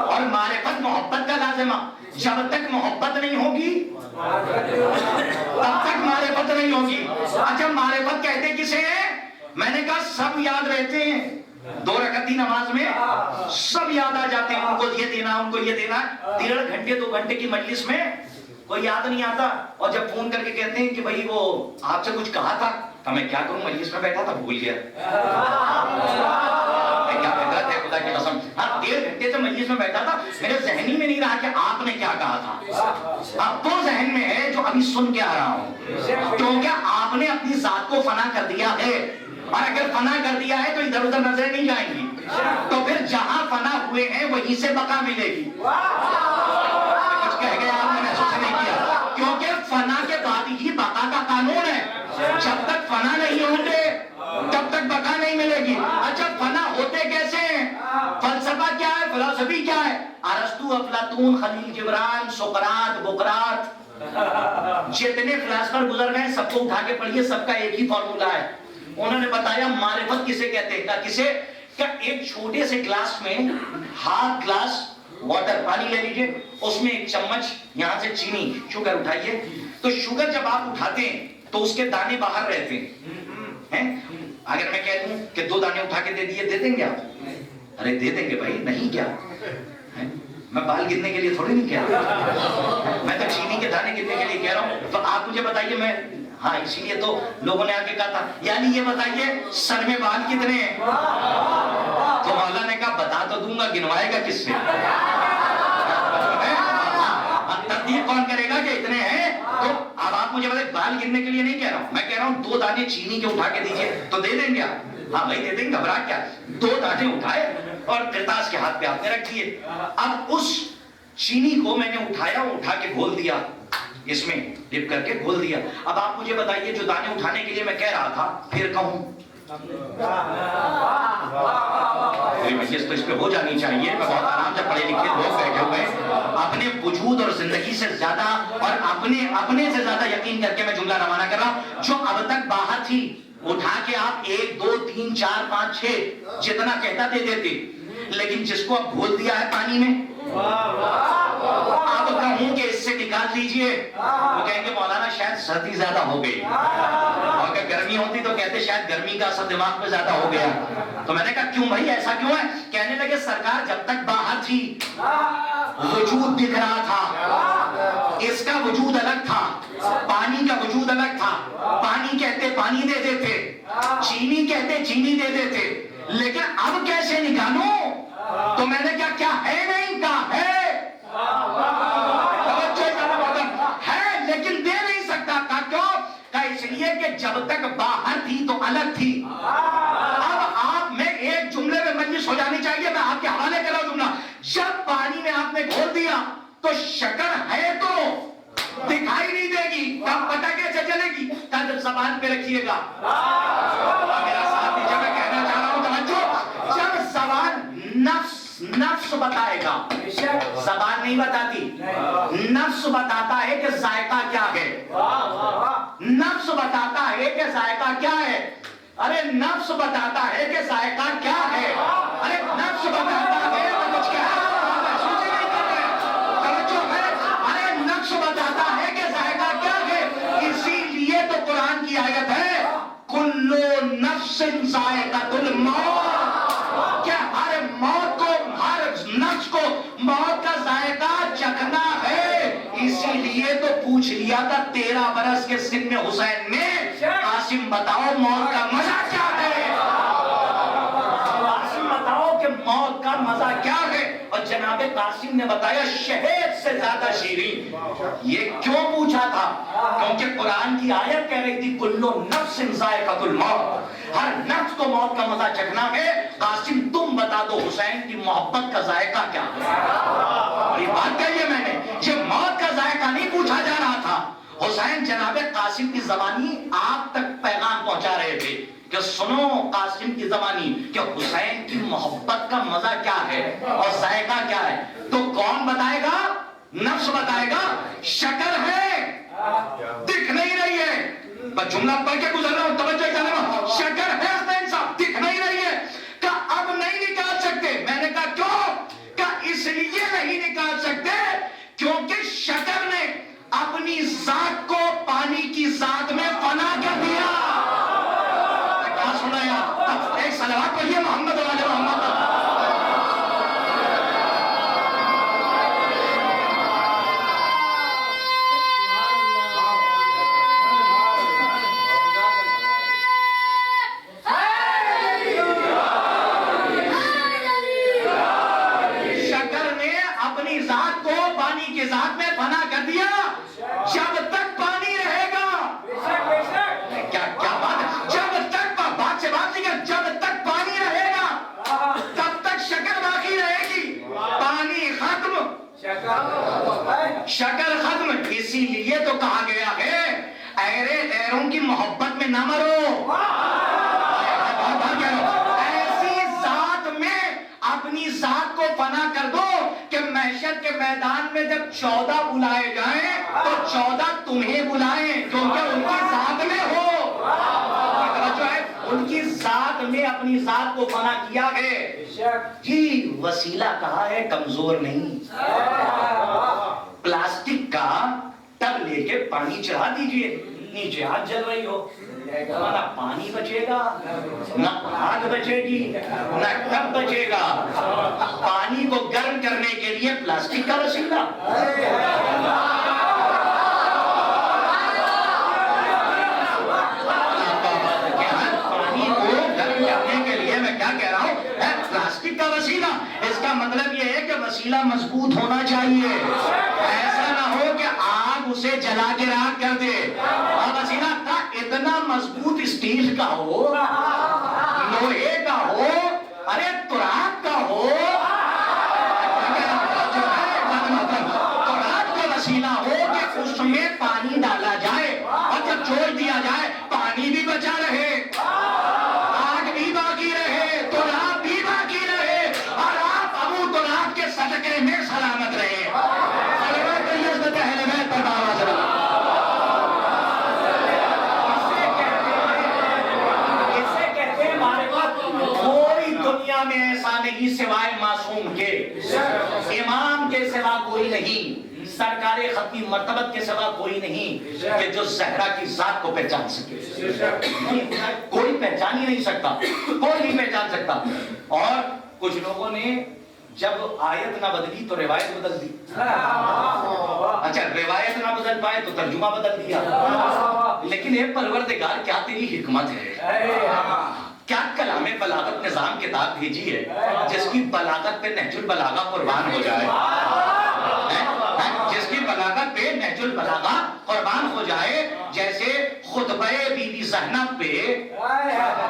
اور معرفت محبت کا لازمہ، جب تک محبت نہیں ہوگی تب تک معرفت نہیں ہوگی۔ اچھا معرفت کہتے کسے ہیں؟ میں نے کہا سب یاد رہتے ہیں، 2 رکعتی نماز میں سب یاد آ جاتے ہیں، ان کو یہ دینا ان کو یہ دینا، 1.5 گھنٹے 2 گھنٹے کی مجلس میں کوئی یاد نہیں آتا، اور جب فون کر کے کہتے ہیں کہ بھائی وہ آپ سے کچھ کہا تھا، تو میں کیا کروں مجلس میں بیٹھا تھا بھول گیا، کیا بہتر ہے خدا کی قسم، ہاں 1.5 گھنٹے سے مجلس میں بیٹھا تھا، میرے ذہنی میں نہیں رہا کہ آپ نے کیا کہا تھا، اب تو ذہن میں ہے جو ابھی سن کے آ رہا ہوں، کیونکہ آپ نے اپنی ذات کو فنا کر دیا ہے، اور اگر فنا کر دیا ہے تو ادھر ادھر نظریں نہیں جائیں گی، تو پھر جہاں فنا ہوئے ہیں وہیں سے بقا ملے گی، کچھ کہہ گیا آپ نے محسوس نہیں کیا، کیونکہ فنا کے بعد ہی بقا کا قانون ہے، جب تک فنا نہیں ہوں گے تب تک بقا نہیں ملے گی۔ اچھا فنا ہوتے کیسے ہیں؟ فلسفہ کیا ہے، فلسفی کیا ہے؟ ارسطو، افلاطون، خلیل جبران، سقراط، بقراط، جتنے فلاسفر گزر گئے سب کو اٹھا کے پڑھیے، سب کا ایک ہی فارمولا ہے، انہوں نے بتایا معرفت کسے کہتے ہیں، کسے کہ ایک چھوٹے سے گلاس میں ½ گلاس واٹر پانی لے لیجئے، اس میں 1 چمچ یہاں سے چینی شوگر اٹھائیے، تو شوگر جب آپ اٹھاتے ہیں تو اس کے دانے باہر رہتے ہیں، اگر میں کہہ دوں کہ 2 دانے اٹھا کے دے دیے، دے دیں گے آپ؟ ارے دے دیں گے بھائی، نہیں کیا میں بال گننے کے لیے تھوڑی نہیں کہہ رہا، میں تو چینی کے دانے گننے کے لیے کہہ رہا ہوں، تو آپ مجھے بتائیے، میں ہاں اسی لیے تو لوگوں نے آگے کہا تھا، یعنی یہ بتائیے سر میں بال کتنے ہیں، تو مولا نے کہا بتا تو دوں گا، گنوائے گا کس سے، تصدیق کون کرے گا کہ اتنے ہیں، تو اب آپ مجھے بتائیں بال گننے کے لیے نہیں کہہ رہا ہوں، میں کہہ رہا ہوں 2 دانے چینی کے اٹھا کے دیجئے تو دے دیں گے آپ؟ ہاں بھائی دے دیں گے، گھبرا کیا، 2 دانے اٹھائے اور کرتاس کے ہاتھ پہ آپ نے رکھ دیے، اب اس چینی کو میں نے اٹھایا، اٹھا کے گھول دیا، اس میں ڈپ کر کے گھول دیا. اب آپ مجھے بتائیے جو دانے اٹھانے کے لیے میں کہہ رہا تھا پھر کہوں مجلس تو اس پہ ہو جانی چاہیے. میں بہت آرام سے پڑھے لکھے لوگ بیٹھے ہوئے اپنے وجود اور زندگی سے زیادہ اور اپنے سے زیادہ یقین کر کے میں جملہ روانہ کر رہا ہوں. جو اب تک باہر تھی اٹھا کے آپ 1 2 3 4 5 6 جتنا کہتا دے دیتے, لیکن جس کو اب گھول دیا ہے پانی میں اب کہوں کہ اس سے نکال لیجئے, وہ کہیں گے مولانا شاید سردی زیادہ ہو گئی, اور اگر گرمی ہوتی تو کہتے شاید گرمی کا اثر دماغ پہ زیادہ ہو گیا. تو میں نے کہا کیوں بھائی ایسا کیوں ہے؟ کہنے لگے سرکار جب تک باہر تھی وجود دکھ رہا تھا, اس کا وجود الگ تھا, پانی کا وجود الگ تھا. پانی کہتے پانی دے دیتے, چینی کہتے چینی دے دیتے, لیکن اب کیسے نکالوں؟ تو میں نے کہا کیا ہے نہیں کہا ہے ہے لیکن دے نہیں سکتا. کہا کیوں؟ کہا اس لیے کہ جب تک باہر تھی تو الگ تھی. اب آپ میں ایک جملے میں مجلس ہو جانی چاہیے, میں آپ کے حوالے کر رہا ہوں جملہ. جب پانی میں آپ نے گھول دیا تو شکر ہے تو دکھائی نہیں دے گی, کب پتہ کیسے چلے گی؟ جب زبان پہ رکھیے گا. میرا ساتھ دیجیے, میں کہنا چاہ رہا ہوں توجہ, جب زبان نفس بتائے گا, زبان نہیں بتاتی, نفس بتاتا ہے کہ ذائقہ کیا ہے, نفس بتاتا ہے کہ ذائقہ کیا ہے. ارے نفس بتاتا ہے کہ ذائقہ کیا ہے, ارے نفس بتاتا ہے کچھ کیا ہے, ارے نفس بتاتا ہے کہ ذائقہ کیا ہے. اسی لیے تو قرآن کی آیت ہے کلو نفس ذائقۃ الموت, کہ ہر موت کو, ہر نفس کو موت کا ذائقہ چکھنا ہے. اسی لیے تو پوچھ لیا تھا 13 برس کے سن میں حسین نے, قاسم بتاؤ موت کا مزہ کیا ہے, قاسم بتاؤ کہ موت کا مزہ کیا ہے. اور جناب قاسم نے بتایا شہد سے زیادہ شیریں. یہ کیوں پوچھا تھا؟ کیونکہ قرآن کی آیت کہہ رہی تھی کلو نفس ذائقۃ الموت, ہر نفس کو موت کا مزہ چکھنا ہے. قاسم تم بتا دو حسین کی محبت کا ذائقہ کیا ہے. یہ بات کہی ہے میں نے, یہ موت کا ذائقہ نہیں پوچھا جا رہا تھا. حسین جناب قاسم کی زبانی آپ تک پیغام پہنچا رہے تھے کہ سنو قاسم کی زبانی کہ حسین کی محبت کا مزہ کیا ہے اور ذائقہ کیا ہے. تو کون بتائے گا؟ نفس بتائے گا. شکل ہے دکھ نہیں رہی ہے, بس جملہ پڑھ کے گزر رہا ہوں, توجہ کر رہا ہوں. شکل ہے حسین صاحب دکھ نہیں رہی ہے. کہ اب نہیں نکال سکتے. میں نے کہا کیوں؟ کہ اس لیے نہیں نکال سکتے کیونکہ شکل نے اپنی ذات کو پانی کی ذات میں فنا کر دیا. کیا سنایا؟ ایک صلوات پڑھیے محمد والے محمد. شکر نے اپنی ذات کو پانی کی ذات میں فنا کر دیا. جب تک پانی رہے گا, کیا بات ہے, جب تک بات سے بات نہیں, جب تک پانی رہے گا تب تک شکر باقی رہے گی. پانی ختم, شکر ختم. اسی لیے تو کہا گیا ہے ایرے غیروں کی محبت میں نہ مرو. ایسی ذات میں اپنی ذات کو فنا کر دو کہ محشر کے میدان میں جب 14 بلائے جائیں تو 14 تمہیں بلائیں کیونکہ ان کی ذات میں ہو. ان کی ذات میں اپنی ذات کو فنا کیا ہے. جی وسیلہ کہا ہے کمزور نہیں. پلاسٹک کا ٹب لے کے پانی چڑھا دیجئے, نیچے آگ جل رہی ہو, نہ پانی بچے گا, نہ آگ بچے گی, نہ ٹب بچے گا. پانی کو گرم کرنے کے لیے پلاسٹک کا وسیلہ. پانی کو گرم کرنے کے لیے میں کیا کہہ رہا ہوں, پلاسٹک کا وسیلہ. اس کا مطلب یہ ہے کہ وسیلہ مضبوط ہونا چاہیے. ایسا نہ ہو کہ آگ اسے جلا کے راکھ کر دے. اور وسیلہ کا اتنا مضبوط اسٹیل کا ہو, لوہے کا ہو, ارے تراب کا ہو, تراب کا وسیلہ ہو کہ اس میں پانی ڈالا جائے اور جب چھوڑ دیا جائے پانی بھی بچا رہے، آگ بھی باقی رہے، تراب بھی باقی رہے، اور آپ ابو تراب کے صدقے میں سلامت رہے۔ صلوات اللہ عزت اہل بیت پر آواز رہا۔ اسے کہتے ہیں معرفت۔ کوئی دنیا میں ایسا نہیں سوائے معصوم کے، امام کے سوا کوئی نہیں، سرکار ختمی مرتبت کے سوا کوئی نہیں کہ جو زہرا کی ذات کو پہچان سکے۔ کوئی پہچان ہی نہیں سکتا، کوئی نہیں پہچان سکتا۔ اور کچھ لوگوں نے جب آیت نہ بدلی تو روایت بدل دی، اچھا روایت نہ بدل پائے تو ترجمہ بدل دیا۔ لیکن اے پروردگار کیا تیری حکمت ہے، کیا کلام بلاغت نظام کتاب بھیجی ہے جس کی بلاغت پہ نہج البلاغہ قربان ہو جائے، جس کی بلاغت پہ نہج البلاغہ قربان ہو جائے، جیسے خطبہ بی بی زینب پہ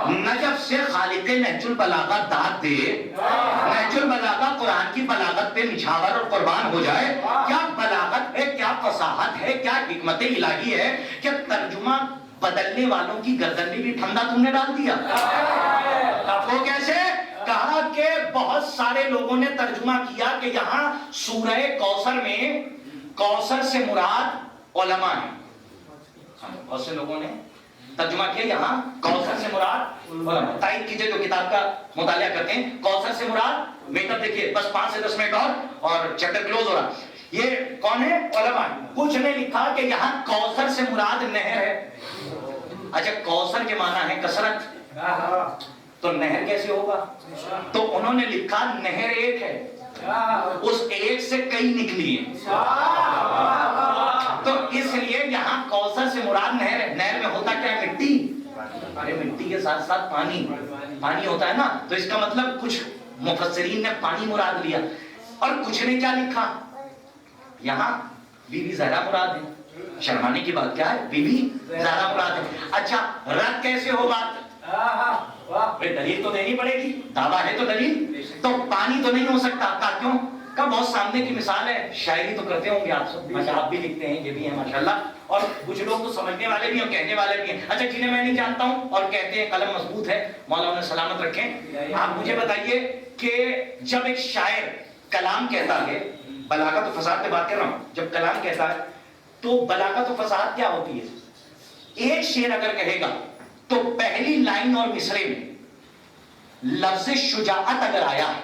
نجف سے خالق نہج البلاغہ داد دے، نہج البلاغہ قرآن کی بلاغت پہ نچھاور اور قربان ہو جائے۔ کیا بلاغت ہے، کیا فصاحت ہے، کیا حکمت الہی ہے کہ ترجمہ بدلنے والوں کی گردن میں بھی پھندا تم نے ڈال دیا۔ اب وہ کیسے؟ کہا کہ بہت سارے لوگوں نے ترجمہ کیا کہ یہاں سورہ کوثر میں کوثر سے مراد علماء ہیں، بہت سے لوگوں نے ترجمہ کیا یہاں کوثر سے مراد علماء۔ تائید کیجئے جو کتاب کا مطالعہ کرتے ہیں، کوثر سے مراد ویٹ اپ دیکھیے، بس 5 سے 10 منٹ اور چیپٹر کلوز ہو رہا۔ یہ کون ہے؟ علماء۔ کچھ نے لکھا کہ یہاں کوثر سے مراد نہر ہے۔ اچھا کوثر کے معنی ہے کثرت، تو نہر کیسے ہوگا؟ تو انہوں نے لکھا نہر ایک ہے، اس ایک سے کئی نکلی ہیں، تو اس لیے یہاں کوثر سے مراد نہر ہے۔ نہر میں ہوتا کیا ہے؟ مٹی، ارے مٹی کے ساتھ ساتھ پانی ہوتا ہے نا، تو اس کا مطلب کچھ مفسرین نے پانی مراد لیا، اور کچھ نے کیا لکھا یہاں بی بی زہرا مراد ہے۔ شرمانے کی بات کیا ہے؟ بی بی زہرا مراد ہے۔ اچھا رد کیسے ہو بات؟ دلیل تو دینی پڑے گی، دعویٰ ہے تو دلیل، تو پانی تو نہیں ہو سکتا۔ کہا کیوں؟ کہا بہت سامنے کی مثال ہے، شاعری تو کرتے ہوں گے آپ سب، ماشاء آپ بھی لکھتے ہیں، یہ بھی ہیں ماشاءاللہ، اور کچھ لوگ تو سمجھنے والے بھی ہیں اور کہنے والے بھی ہیں۔ اچھا جنہیں میں نہیں جانتا ہوں اور کہتے ہیں قلم مضبوط ہے، مولا انہیں سلامت رکھیں، آپ مجھے بتائیے کہ جب ایک شاعر کلام کہتا ہے، بلاغت و فصاحت کی بات کر رہا ہوں، جب کلام کہتا ہے تو بلاغت و فصاحت کیا ہوتی ہے؟ ایک شعر اگر کہے گا تو پہلی لائن اور مصرے میں لفظ شجاعت اگر آیا ہے،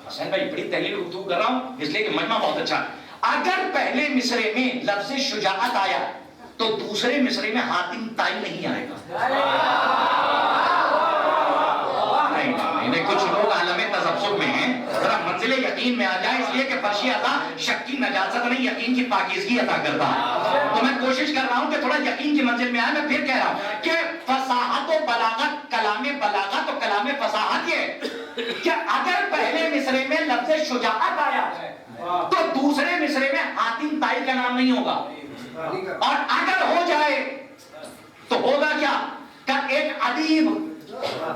حسین بھائی بڑی تحلیل گفتگو کر رہا ہوں اس لیے کہ مجمع بہت اچھا ہے، اگر پہلے مصرے میں لفظ شجاعت آیا تو دوسرے مصرے میں حاتم طائی نہیں آئے گا۔ نہیں، کچھ لوگ عالم تذبذب میں ہیں، ذرا منزل یقین میں آ جائے، اس لیے کہ فرشی عطا شک کی نجاست نہیں، یقین کی پاکیزگی عطا کرتا ہے۔ تو میں کوشش کر رہا ہوں کہ تھوڑا یقین کی منزل میں آئے۔ میں پھر کہہ رہا ہوں کہ فصاحت و بلاغت، کلام بلاغت و کلام فصاحت یہ کہ اگر پہلے مصرے میں لفظ شجاعت آیا تو دوسرے مصرے میں حاتم طائی کا نام نہیں ہوگا، اور اگر ہو جائے تو ہوگا کیا کہ ایک ادیب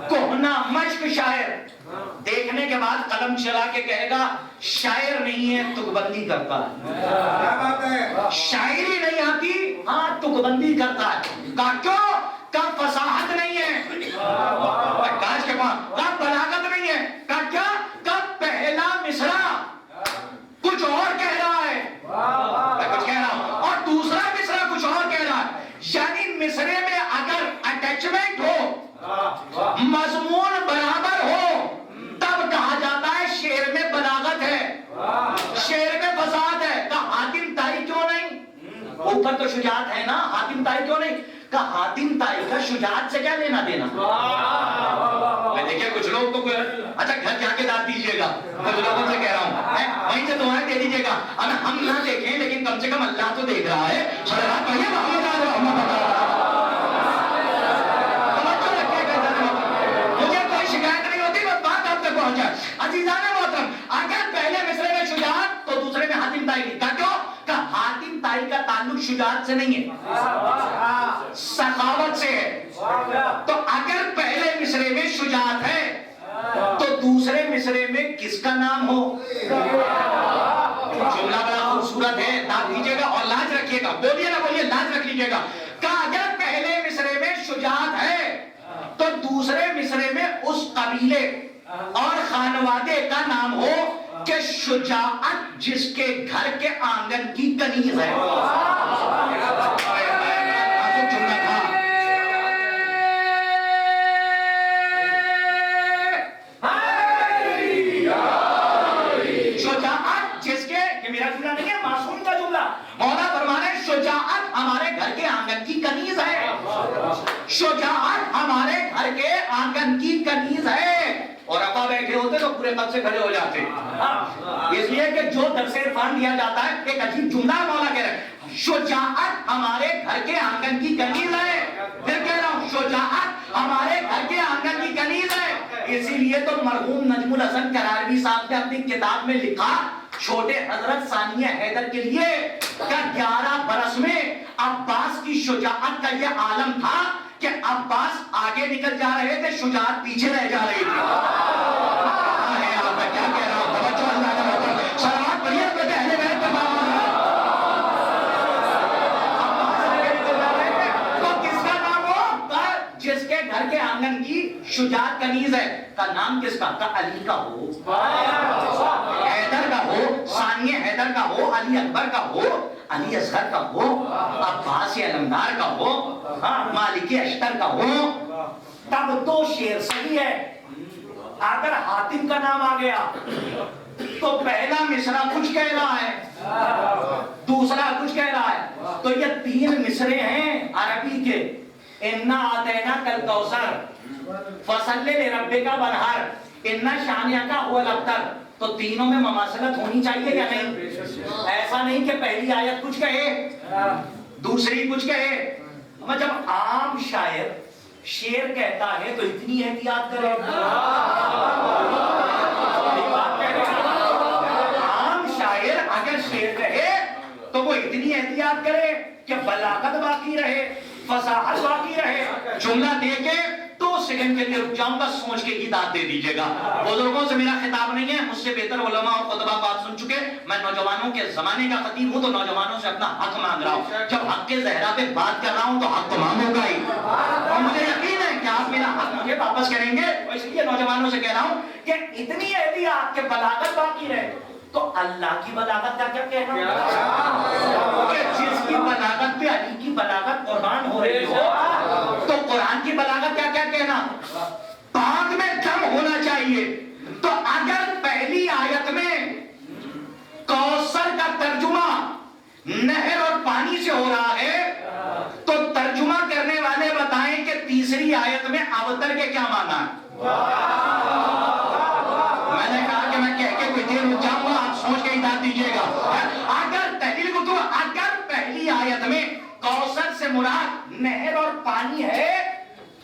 کوہنا مشق شاعر دیکھنے کے بعد قلم چلا کے کہے گا شاعر نہیں ہے، تک بندی کرتا ہے، شاعری نہیں آتی، ہاں تک بندی کرتا ہے۔ کہا کیوں؟ کہا فصاحت نہیں ہے، کاش کے بعد کہا بلاغت نہیں ہے، کہا کیا؟ کہا پہلا مصرع کچھ اور کہہ رہا ہے، میں کچھ کہہ رہا ہوں، اور دوسرا مصرع کچھ اور کہہ رہا ہے، یعنی مصرے میں اگر اٹیچمنٹ ہو، مضمون برابر ہو، تب کہا جاتا ہے شعر میں بلاغت ہے، شعر میں فصاحت ہے۔ کہا حاتم طائی کیوں نہیں؟ اوپر تو شجاعت ہے نا، حاتم طائی کیوں نہیں؟ کہا حاتم طائی کا شجاعت سے کیا لینا دینا؟ میں دیکھیں کچھ لوگ تو اچھا گھر جا کے داد دیجئے گا، کچھ لوگوں سے کہہ رہا ہوں وہیں سے دعائیں دے دیجئے گا، اب ہم نہ دیکھیں لیکن کم سے کم اللہ تو دیکھ رہا ہے۔ صلوات پڑھیے محمد علیہ محمد، عزیزان محترم، اگر پہلے مصرے میں شجاعت تو دوسرے میں حاتم طائی نہیں۔ کہا کیوں؟ کہ حاتم طائی کا تعلق شجاعت سے نہیں ہے، سخاوت سے ہے۔ تو اگر پہلے مصرے میں شجاعت ہے تو دوسرے مصرے میں کس کا نام ہو؟ جملہ بڑا خوبصورت ہے، یاد کیجیے گا اور لاج رکھیے گا، بولیے نہ بولیے، لاج رکھ لیجیے گا کہ اگر پہلے مصرے میں شجاعت ہے تو دوسرے مصرے میں اس قبیلے اور خانوادے کا نام ہو کہ شجاعت جس کے گھر کے آنگن کی کنیز ہے. شجاعت جس کے، یہ میرا جملہ نہیں ہے، معصوم کا جملہ. مولا فرمانے شجاعت ہمارے گھر کے آنگن کی کنیز ہے. شجاعت ہمارے گھر کے آنگن کی کنیز ہے. اور ابا بیٹھے ہوتے تو پورے قد سے کھڑے ہو جاتے، اس لیے کہ جو درس عرفان دیا جاتا ہے ایک عجیب جملہ مولا کہہ رہے ہیں، شجاعت ہمارے گھر کے آنگن کی کنیز ہے. پھر کہہ رہا ہوں شجاعت ہمارے گھر کے آنگن کی کنیز ہے. اسی لیے تو مرحوم نجم الحسن کراروی صاحب نے اپنی کتاب میں لکھا چھوٹے حضرت ثانیہ حیدر کے لیے کہ 11 برس میں عباس کی شجاعت کا یہ عالم تھا کہ عباس آگے نکل جا رہے تھے، شجاعت پیچھے رہ جا رہی تھی. کیا کہہ رہا ہوں، توجہ اللہ کا حکم، صلوات پڑھیے بیٹے اہل بیت پہ. تو کس کا نام ہو جس کے گھر کے آنگن کی شجاعت کنیز ہے؟ کا نام کس کا؟ علی کا ہو، حیدر کا ہو، ثانیہ حیدر کا ہو، علی اکبر کا ہو، علی اصغر کا ہو، عباس علمدار کا ہو، مالک اشتر کا ہو. تب تو شعر صحیح ہے. اگر حاتم کا نام آ گیا تو پہلا مصرع کچھ کہہ رہا ہے، دوسرا کچھ کہہ رہا ہے. تو یہ 3 مصرے ہیں عربی کے. انا آتیناک الکوثر فصلی لربک وانحر، انا شانئک هو الابتر. تو تینوں میں مماثلت ہونی چاہیے یا نہیں؟ ایسا نہیں کہ پہلی آیت کچھ کہے دوسری کچھ کہے. جب عام شاعر شعر کہتا ہے تو اتنی احتیاط کرے. عام شاعر اگر شعر کہے تو وہ اتنی احتیاط کرے کہ بلاغت باقی رہے، فصاحت باقی رہے. جملہ دے کے 2 سیکنڈ کے لیے رک جاؤں گا، سوچ کے ہی داد دے دیجیے گا. بزرگوں سے میرا خطاب نہیں ہے، مجھ سے بہتر علماء اور خطبہ بات سن چکے. میں نوجوانوں کے زمانے کا خطیب ہوں تو نوجوانوں سے اپنا حق مانگ رہا ہوں. جب حق کے زہرا پہ بات کر رہا ہوں تو حق تو مانگوں گا ہی، اور مجھے یقین ہے کہ آپ میرا حق مجھے واپس کریں گے. اس لیے نوجوانوں سے کہہ رہا ہوں کہ اتنی احتیاط کہ بلاغت باقی رہے. تو اللہ کی بلاغت کا کیا کہنا؟ جس کی بلاغت پہ علی کی بلاغت قربان ہو رہی ہو تو قرآن کی بلاغت کا کیا کہنا؟ پاک میں دم ہونا چاہیے. تو اگر پہلی آیت میں کوثر کا ترجمہ نہر اور پانی سے ہو رہا ہے تو ترجمہ کرنے والے بتائیں کہ تیسری آیت میں اوتر کے کیا معنی ہے؟ میں نے کہا کہ میں کہہ کے کوئی دیر رک جاؤں گا، آپ سوچ کے ہدایت دیجیے گا. اگر تحلیل کو تو اگر پہلی آیت میں کوثر سے مراد نہر اور پانی ہے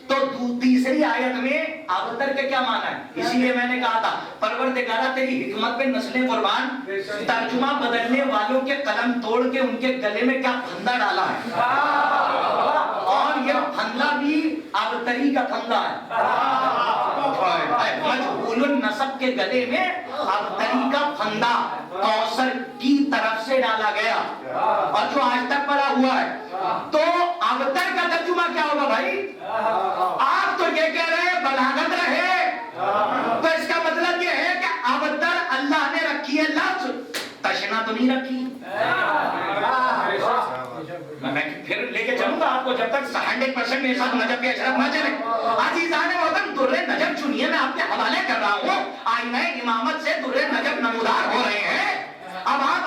تو تیسری آیت میں اوتر کے کیا معنی ہے؟ اسی لیے میں نے کہا تھا پروردگارہ تیری حکمت پہ نسلیں قربان، ترجمہ بدلنے والوں کے قلم توڑ کے ان کے گلے میں کیا پھندا ڈالا ہے، اور یہ پھندا بھی اوتری کا پھندا ہے. مجہول النسب کے گلے میں ابتری کا پھندا کوثر کی طرف سے ڈالا گیا اور جو آج تک پڑا ہوا ہے. تو ابتر کا ترجمہ کیا ہوگا بھائی؟ آپ تو یہ کہہ رہے ہیں بلاغت رہے، تو اس کا مطلب یہ ہے کہ ابتر اللہ نے رکھی ہے لفظ، تشنا تو نہیں رکھی. میں پھر لے کے چلوں گا آپ کو جب تک 100% میرے ساتھ نجف کے اشرف نہ چلے. عزیزان وطن درِ نجف چنیے، میں آپ کے حوالے کر رہا ہوں. آئینہ امامت سے درِ نجف نمودار ہو رہے ہیں. اب آپ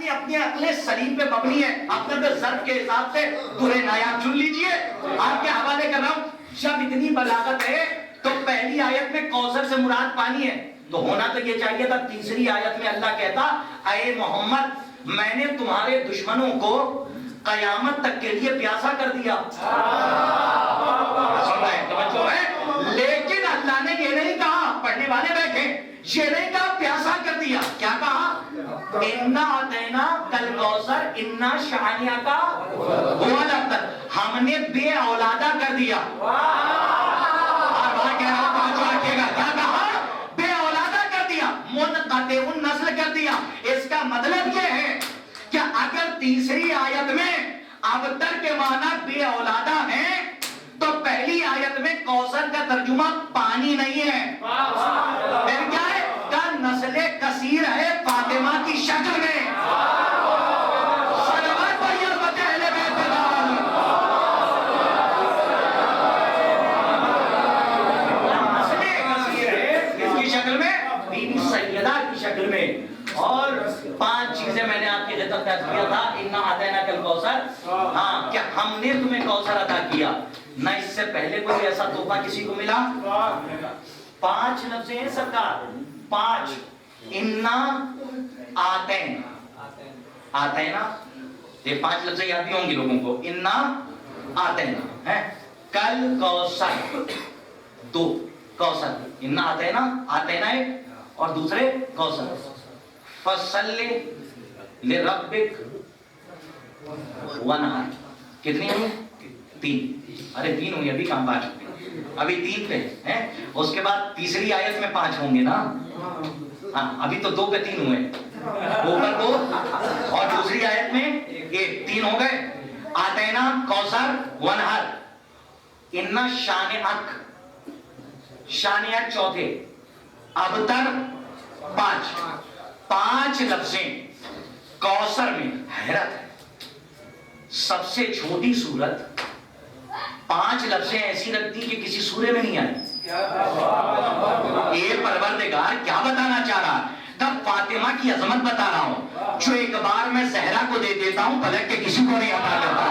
اپنی عقل سلیم پہ مبنی ہے، اپنے پہ ضرب کے حساب سے درِ نایاب چن لیجئے. آپ کے حوالے کر رہا ہوں. جب اتنی بلاغت ہے تو پہلی آیت میں کوثر سے مراد پانی ہے تو ہونا تو یہ چاہیے تھا تیسری آیت میں اللہ کہتا اے محمد میں نے تمہارے دشمنوں کو قیامت تک کے لیے پیاسا کر دیا. توجہ ہے. لیکن اللہ نے یہ نہیں کہا، پڑھنے والے بیٹھے، یہ نہیں کہا پیاسا کر دیا. کیا کہا؟ انا آتینا کل کوثر انا شانیہ کا هو الابتر، ہم نے بے اولادا کر دیا. کیا کہا؟ بے اولادا کر دیا، منقطع النسل کر دیا. اس کا مطلب یہ تیسری آیت میں ابتر کے معنی بے اولادہ ہیں، تو پہلی آیت میں کوثر کا ترجمہ پانی نہیں ہے، پھر کیا ہے؟ کا نسل کثیر ہے فاطمہ کی شکل میں۔ صلوات پڑھیے امت اہل بیت پہ۔ نسل کثیر ہے کس کی شکل میں؟ بی بی سیدہ کی شکل میں۔ اور 5 چیزیں میں نے آپ کی خدمت میں عرض کیا تھا، انا اعطیناک الکوثر، ہاں کہ ہم نے تمہیں کوثر عطا کیا، نہ اس سے پہلے کوئی ایسا تحفہ کسی کو ملا۔ 5 لفظ ہیں سرکار، 5 انا آتینا، یہ 5 لفظ یاد بھی ہوں گی لوگوں کو، انا آتینا ہے، کل کوثر 2 کوثر، انا آتینا ہے اور دوسرے کوثر، فصلی لربک ونہر، کتنی ہوئی؟ 3، ارے 3 ہوئی، ابھی کام 5 ہوئی، ابھی 3 پہ ہیں، اس کے بعد تیسری آیت میں 5 ہوں گے نا، ہاں ابھی تو 2 پہ 3 ہوئے، اوپر 2 اور دوسری آیت میں 1، 3 ہو گئے۔ آتینا کوثر ونہر، انا شانئک، شانئک چوتھے، ابتر 5 لفظیں کوثر میں۔ حیرت ہے، سب سے چھوٹی سورت 5 لفظیں ایسی لگتی کہ کسی سورے میں نہیں آئی۔ اے پروردگار کیا بتانا چاہ رہا؟ تب فاطمہ کی عظمت بتا رہا ہوں، جو ایک بار میں زہرا کو دے دیتا ہوں پلٹ کے کسی کو نہیں عطا کرتا۔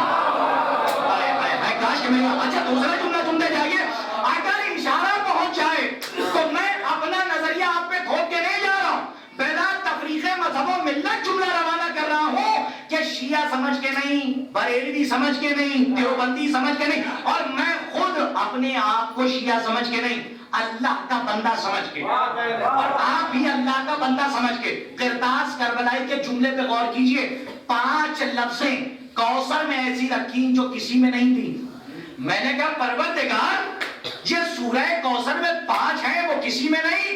کاش کہ میں اچھا دوسرا جملہ سنتے جائیے، اگر اشارہ پہنچ جائے تو میں اپنا نظریہ آپ پہ کھوپ کے نہیں جا رہا ہوں، بلا تفریق مذہب و ملت جملہ روانہ کر رہا ہوں کہ شیعہ سمجھ کے نہیں، بریلوی سمجھ کے نہیں، دیوبندی سمجھ کے نہیں، اور میں خود اپنے آپ کو شیعہ سمجھ کے نہیں، اللہ کا بندہ سمجھ کے، اور آپ بھی اللہ کا بندہ سمجھ کے۔ قرطاس کربلائی کے جملے پہ غور کیجئے، 5 لفظیں کوثر میں ایسی رکھی جو کسی میں نہیں تھی۔ میں نے کہا پروردگار یہ سورہ کوثر میں 5 ہیں وہ کسی میں نہیں،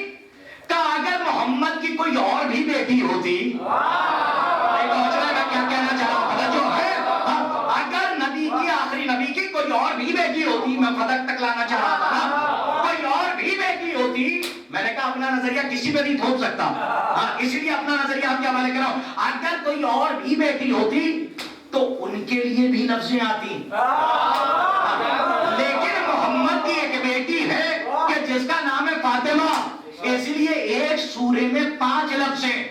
کہا اگر محمد کی کوئی اور بھی بیٹی ہوتی، میں کیا کہنا چاہ رہا ہوں جو ہے، اگر نبی کی آخری نبی کی کوئی اور بھی بیٹی ہوتی، میں فتح تک لانا چاہ رہا تھا نا، کوئی اور بھی بیٹی ہوتی، میں نے کہا اپنا نظریہ کسی پہ نہیں تھوپ سکتا، اسی لیے اپنا نظریہ آپ کے حوالے کر رہا ہوں، اگر کوئی اور بھی بیٹی ہوتی تو ان کے لیے بھی لفظیں آتی، لیکن محمد کی ایک بیٹی ہے کہ جس کا نام ہے فاطمہ، اس لیے ایک سورے میں 5 لفظ ہیں،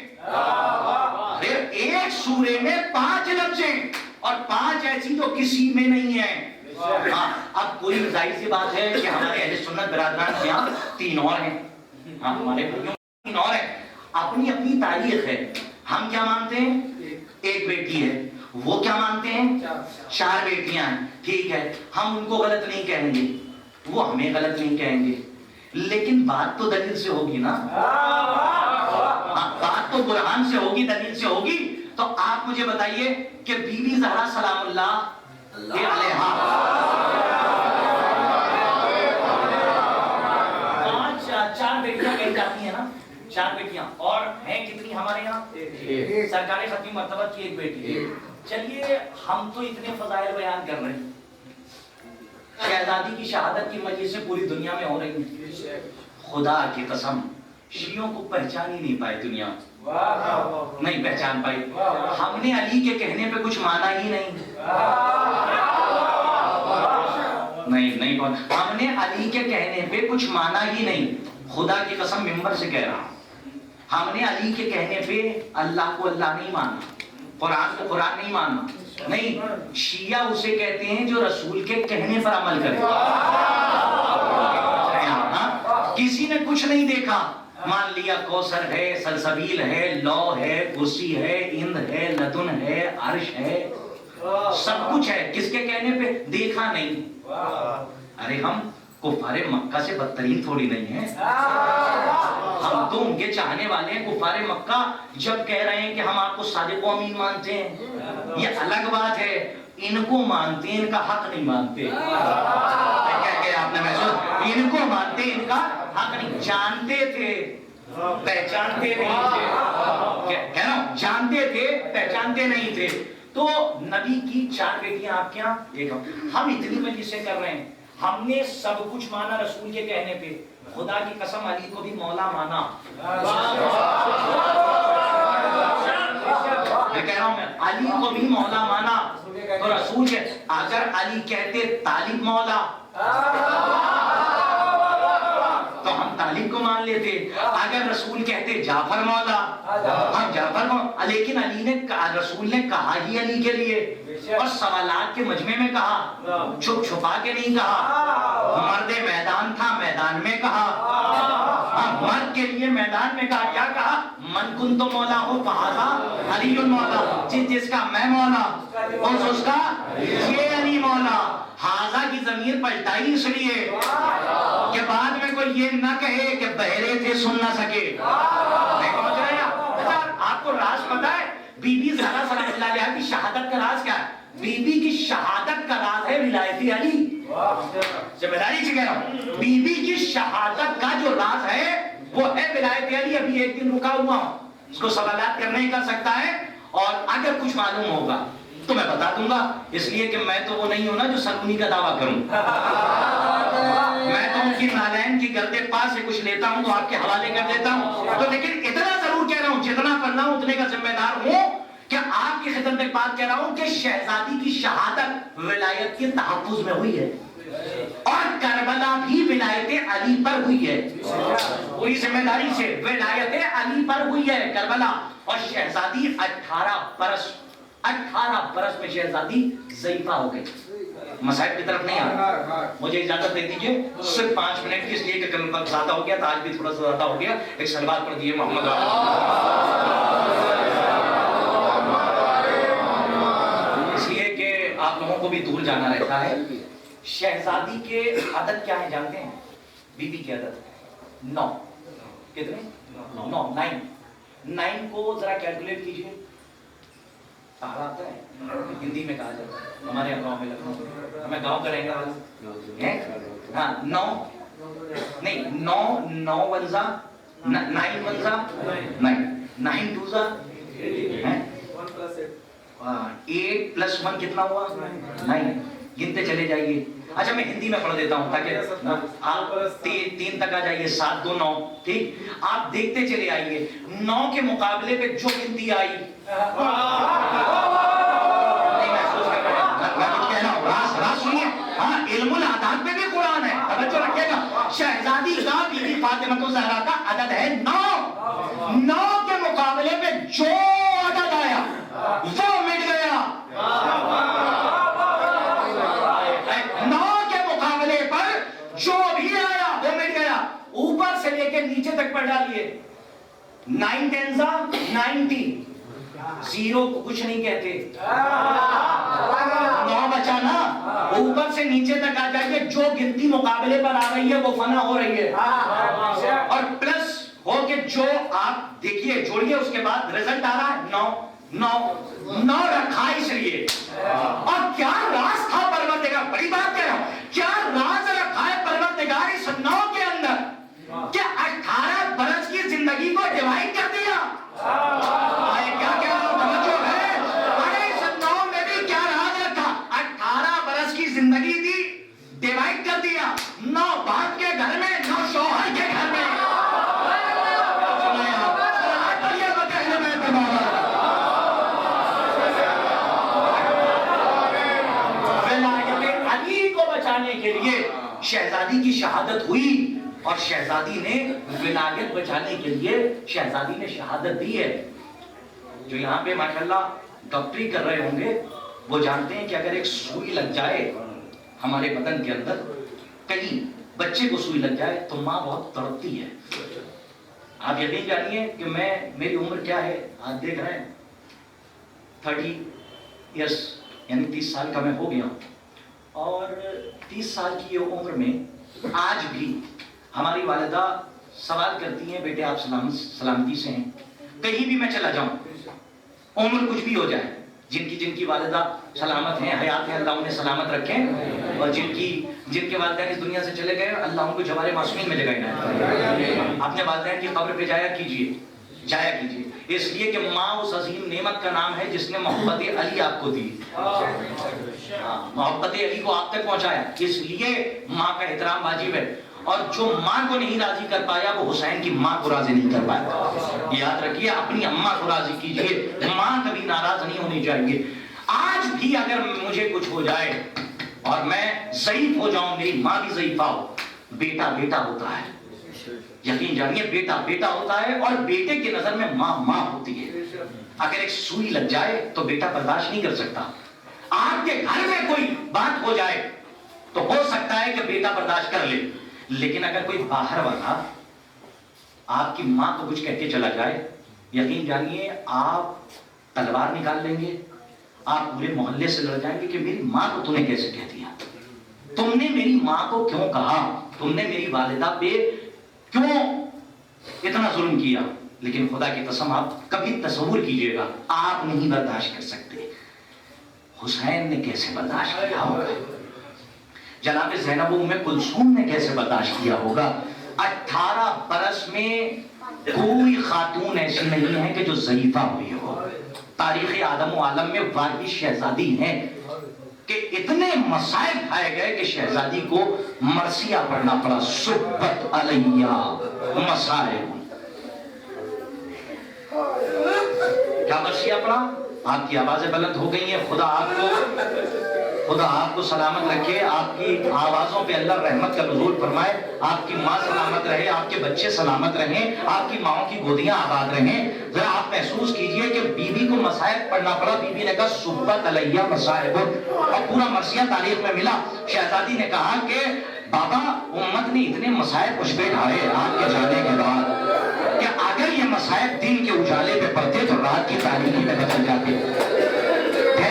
ایک سورے میں 5 لفظ ہیں، اور 5 ایسی جو کسی میں نہیں ہے۔ ہاں اب کوئی ظاہر سی بات ہے کہ ہمارے اہل سنت برادران کے یہاں 3 اور ہیں، ہاں ہمارے بھائیوں 3 اور ہیں، اپنی اپنی تاریخ ہے۔ ہم کیا مانتے ہیں؟ ایک بیٹی ہے، وہ کیا مانتے ہیں؟ 4 بیٹیاں ہیں، ٹھیک ہے، ہم ان کو غلط نہیں کہیں گے، وہ ہمیں غلط نہیں کہیں گے، لیکن بات تو دلیل سے ہوگی نا، بات تو برہان سے ہوگی، دلیل سے ہوگی۔ تو آپ مجھے بتائیے کہ بی بی زہرا سلام اللہ علیہا 4 بیٹیاں کہی جاتی ہیں نا، 4 بیٹیاں، اور ہیں کتنی ہمارے یہاں؟ سرکار ختمی مرتبہ کی ایک بیٹی ہے۔ چلیے ہم تو اتنے فضائل بیان کر رہے ہیں، شہزادی کی شہادت کی مجلسیں پوری دنیا میں ہو رہی ہیں، خدا کی قسم شیعوں کو پہچان ہی نہیں پائے، دنیا نہیں پہچان پائی۔ ہم نے علی کے کہنے پہ کچھ مانا ہی نہیں، ہم نے علی کے کہنے پہ کچھ مانا ہی نہیں، خدا کی قسم ممبر سے کہہ رہا ہوں، ہم نے علی کے کہنے پہ اللہ کو اللہ نہیں مانا، قرآن کو قرآن نہیں مانا، نہیں، شیعہ اسے کہتے ہیں جو رسول کے کہنے پر عمل کرے۔ کسی نے کچھ نہیں دیکھا، مان لیا کوثر ہے، سلسبیل ہے، لو ہے، کرسی ہے، اند ہے، لدن ہے، عرش ہے، سب کچھ ہے، کس کے کہنے پہ؟ دیکھا نہیں۔ ارے ہم کفار مکہ سے بدترین تھوڑی نہیں ہیں، ہم تو ان کے چاہنے والے ہیں۔ کفار مکہ جب کہہ رہے ہیں کہ ہم آپ کو صادق و امین مانتے ہیں، یہ الگ بات ہے، ان کو مانتے ہیں، ان کا حق نہیں مانتے۔ کیا کہ آپ نے محسوس، ان کو مانتے ہیں، ان کا حق نہیں، جانتے تھے پہچانتے نہیں تھے، کہہ رہا ہوں جانتے تھے پہچانتے نہیں تھے۔ تو نبی کی 4 بیٹیاں آپ کے یہاں ایک ہم اتنی مجلسیں کر رہے ہیں, ہم نے سب کچھ مانا رسول کے کہنے پہ, خدا کی قسم علی کو بھی مولا مانا. میں کہہ رہا ہوں, میں علی کو بھی مولا مانا. تو رسول کے اگر علی کہتے طالب مولا تو ہم طالب کو مان لیتے, اگر رسول کہتے جعفر مولا ہم جعفر مولا. لیکن علی نے, رسول نے کہا ہی علی کے لیے, اور سوالات کے مجمع میں کہا, چھپ چھپا کے نہیں کہا. مرد میدان تھا, میدان میں کہا, مرد کے لیے میدان میں کہا. کیا کہا؟ من کن تو مولا ہو فہذا علی مولا, جس کا میں مولا اس کا یہ علی مولا. ہاضا کی ضمیر پلٹائی اس لیے کہ بعد میں کوئی یہ نہ کہے کہ بہرے تھے سن نہ سکے. نہیں پہنچ رہے ہیں آپ کو راز پتا ہے بی بی زہرا سلام اللہ علیہا کی شہادت کا راز کیا ہے؟ بی بی کی شہادت کا راز ہے ولایت علی. ذمہ داری سے کہہ رہا ہوں, بی بی کی شہادت کا جو راز ہے وہ ہے ولایت علی. ابھی ایک دن رکا ہوا ہوں, اس کو سوالات کرنے ہی کر سکتا ہے, اور اگر کچھ معلوم ہوگا تو میں بتا دوں گا, اس لیے کہ میں تو وہ نہیں ہوں نا جو سلمونی کا دعویٰ کروں. میں تو ان کی نالین کی گردے پاس سے کچھ لیتا ہوں تو آپ کے حوالے کر دیتا ہوں. تو لیکن اتنا ضرور کہہ رہا ہوں, جتنا پڑھنا ہوں اتنے کا ذمہ دار ہوں کہ آپ کی خدمت میں بات کہہ رہا ہوں کہ شہزادی کی شہادت ولایت کے تحفظ میں ہوئی ہے, اور کربلا بھی ولایت علی پر ہوئی ہے. پوری ذمہ داری سے ولایت علی پر ہوئی ہے کربلا. اور شہزادی 18 برس میں شہزادی ضعیفہ ہو گئی. مسائل کی طرف نہیں آ رہا, مجھے اجازت دے دیجئے صرف 5 منٹ کی, اس لیے کہ کل وقت زیادہ ہو گیا تھا, آج بھی تھوڑا سا زیادہ ہو گیا. ایک سلوات پڑھ دیئے محمد اس لیے کہ آپ لوگوں کو بھی دور جانا رہتا ہے. شہزادی کے عدد کیا ہیں جانتے ہیں؟ بی بی کے عدد 9. کتنے؟ 9. 9 کو ذرا کیلکولیٹ کیجئے. پہلا آتا ہے ہندی میں کہا جاتا ہے, ہمارے یہاں گاؤں میں لکھنؤ, ہمیں گاؤں کریں گے ہاں 9 نہیں 9 ونزا 9 ونزا 9 ٹوزا 8 پلس 1 کتنا ہوا 9. گنتے چلے جائیے. اچھا میں ہندی میں پڑھ دیتا ہوں تاکہ آپ 3 تک آ جائیے. 7 2 9. ٹھیک, آپ دیکھتے چلے آئیے 9 کے مقابلے پہ جو گنتی آئی, نہیں محسوس کر رہے ہیں, میں کچھ کہہ رہا ہوں, راز سنیے. ہاں علم العداد میں بھی قرآن ہے, توجہ رکھیے گا. شہزادی کا بی بی فاطمہ الزہرا کا عدد ہے 9. 9 کے مقابلے پہ جو عدد آیا وہ مٹ گیا. 9 کے مقابلے پر جو بھی آیا وہ مٹ گیا. اوپر سے لے کے نیچے تک پڑھ ڈالیے. 9 10 90. 0 کو کچھ نہیں کہتے. 9 بچا نا, اوپر سے نیچے تک آ جائیے, جو گنتی مقابلے پر آ رہی ہے وہ فنا ہو رہی ہے, اور پلس ہو کے جو آپ دیکھیے جوڑیے, اس کے بعد رزلٹ آ رہا ہے 9 رکھا اس لیے. اور کیا راز تھا پروردگار, بڑی بات کہہ رہا ہوں, کیا راز رکھا ہے پروردگار اس 9 کے اندر کہ 18 برس کی زندگی کو ڈیوائڈ کر دیا. کیا کہہ رہا ہوں, توجہ ہے. ارے اس 9 میں بھی کیا راز رکھا, 18 برس کی زندگی دی, ڈیوائڈ کر دیا. 9 باپ کے گھر میں, 9 شوہر کے گھر میں. کے لیے شہزادی کی شہادت ہوئی, اور شہزادی نے ولایت بچانے کے لیے شہزادی نے شہادت دی ہے. جو یہاں پہ ماشاءاللہ ڈاکٹری کر رہے ہوں گے وہ جانتے ہیں کہ اگر ایک سوئی لگ جائے ہمارے بدن کے اندر, کہیں بچے کو سوئی لگ جائے تو ماں بہت تڑپتی ہے. آپ یقین جانیے کہ میری عمر کیا ہے, آپ دیکھ رہے ہیں 30 ایئرس یعنی 30 سال کا میں ہو گیا ہوں, اور 30 سال کی یہ عمر میں آج بھی ہماری والدہ سوال کرتی ہیں, بیٹے آپ سلامتی سے ہیں, کہیں بھی میں چلا جاؤں, عمر کچھ بھی ہو جائے, جن کی والدہ سلامت ہیں, حیات ہیں, اللہ انہیں سلامت رکھیں, اور جن کے والدین اس دنیا سے چلے گئے اللہ ان کو جوار معصومین میں جگہ عنایت کرے. اپنے والدین کی قبر پہ جایا کیجیے. اس لیے کہ ماں اس عظیم نعمت کا نام ہے جس نے محبت علی آپ کو دی، محبت علی کو آپ تک پہنچایا، اس لیے ماں کا احترام واجب ہے۔ اور جو ماں کو نہیں راضی کر پایا وہ حسین کی ماں کو راضی نہیں کر پایا۔ یاد رکھیے، اپنی اماں کو راضی کیجئے، ماں کبھی ناراض نہیں ہونی چاہیے۔ آج بھی اگر مجھے کچھ ہو جائے اور میں ضعیف ہو جاؤں، میری ماں بھی ضعیفہ ہو، بیٹا بیٹا ہوتا ہے، یقین جانیے بیٹا بیٹا ہوتا ہے، اور بیٹے کی نظر میں ماں ماں ہوتی ہے۔ اگر ایک سوئی لگ جائے تو بیٹا برداشت نہیں کر سکتا۔ آپ کے گھر میں کوئی بات ہو جائے تو ہو سکتا ہے کہ بیٹا برداشت کر لے، لیکن اگر کوئی باہر والا آپ کی ماں کو کچھ کہہ کے چلا جائے، یقین جانیے آپ تلوار نکال لیں گے، آپ پورے محلے سے لڑ جائیں گے کہ میری ماں کو تم نے کیسے کہہ دیا، تم نے میری ماں کو کیوں کہا، تم نے میری والدہ پہ کیوں اتنا ظلم کیا۔ لیکن خدا کی قسم آپ کبھی تصور کیجئے گا، آپ نہیں برداشت کر سکتے، حسین نے کیسے برداشت کیا ہوگا، جناب زینب ام کلثوم نے کیسے برداشت کیا ہوگا۔ 18 برس میں کوئی خاتون ایسی نہیں ہے کہ جو ضعیفہ ہوئی ہو۔ تاریخ آدم و عالم میں واحد شہزادی ہیں کہ اتنے مصائب کھائے گئے کہ شہزادی کو مرثیہ پڑھنا پڑا، صبت علیہ مصائب۔ کیا مرثیہ پڑھا؟ آپ کی آوازیں بلند ہو گئی ہیں، خدا آپ کو سلامت رکھے، آپ کی آوازوں پہ اللہ رحمت کا نزول فرمائے، آپ کی ماں سلامت رہے، آپ کے بچے سلامت رہیں، آپ کی ماں کی گودیاں آباد رہیں۔ ذرا آپ محسوس کیجئے کہ بی بی کو مصائب پڑھنا پڑا، بی بی نے کہا صبت علیہ مصائب، اور پورا مرثیہ تاریخ میں ملا۔ شہزادی نے کہا کہ بابا امت نے اتنے مصائب مجھ پہ ڈھائے آپ کے جانے کے بعد کہ اگر یہ مصائب دن کے اجالے پہ پڑتے تو رات کی تاریکی میں بدل جاتے۔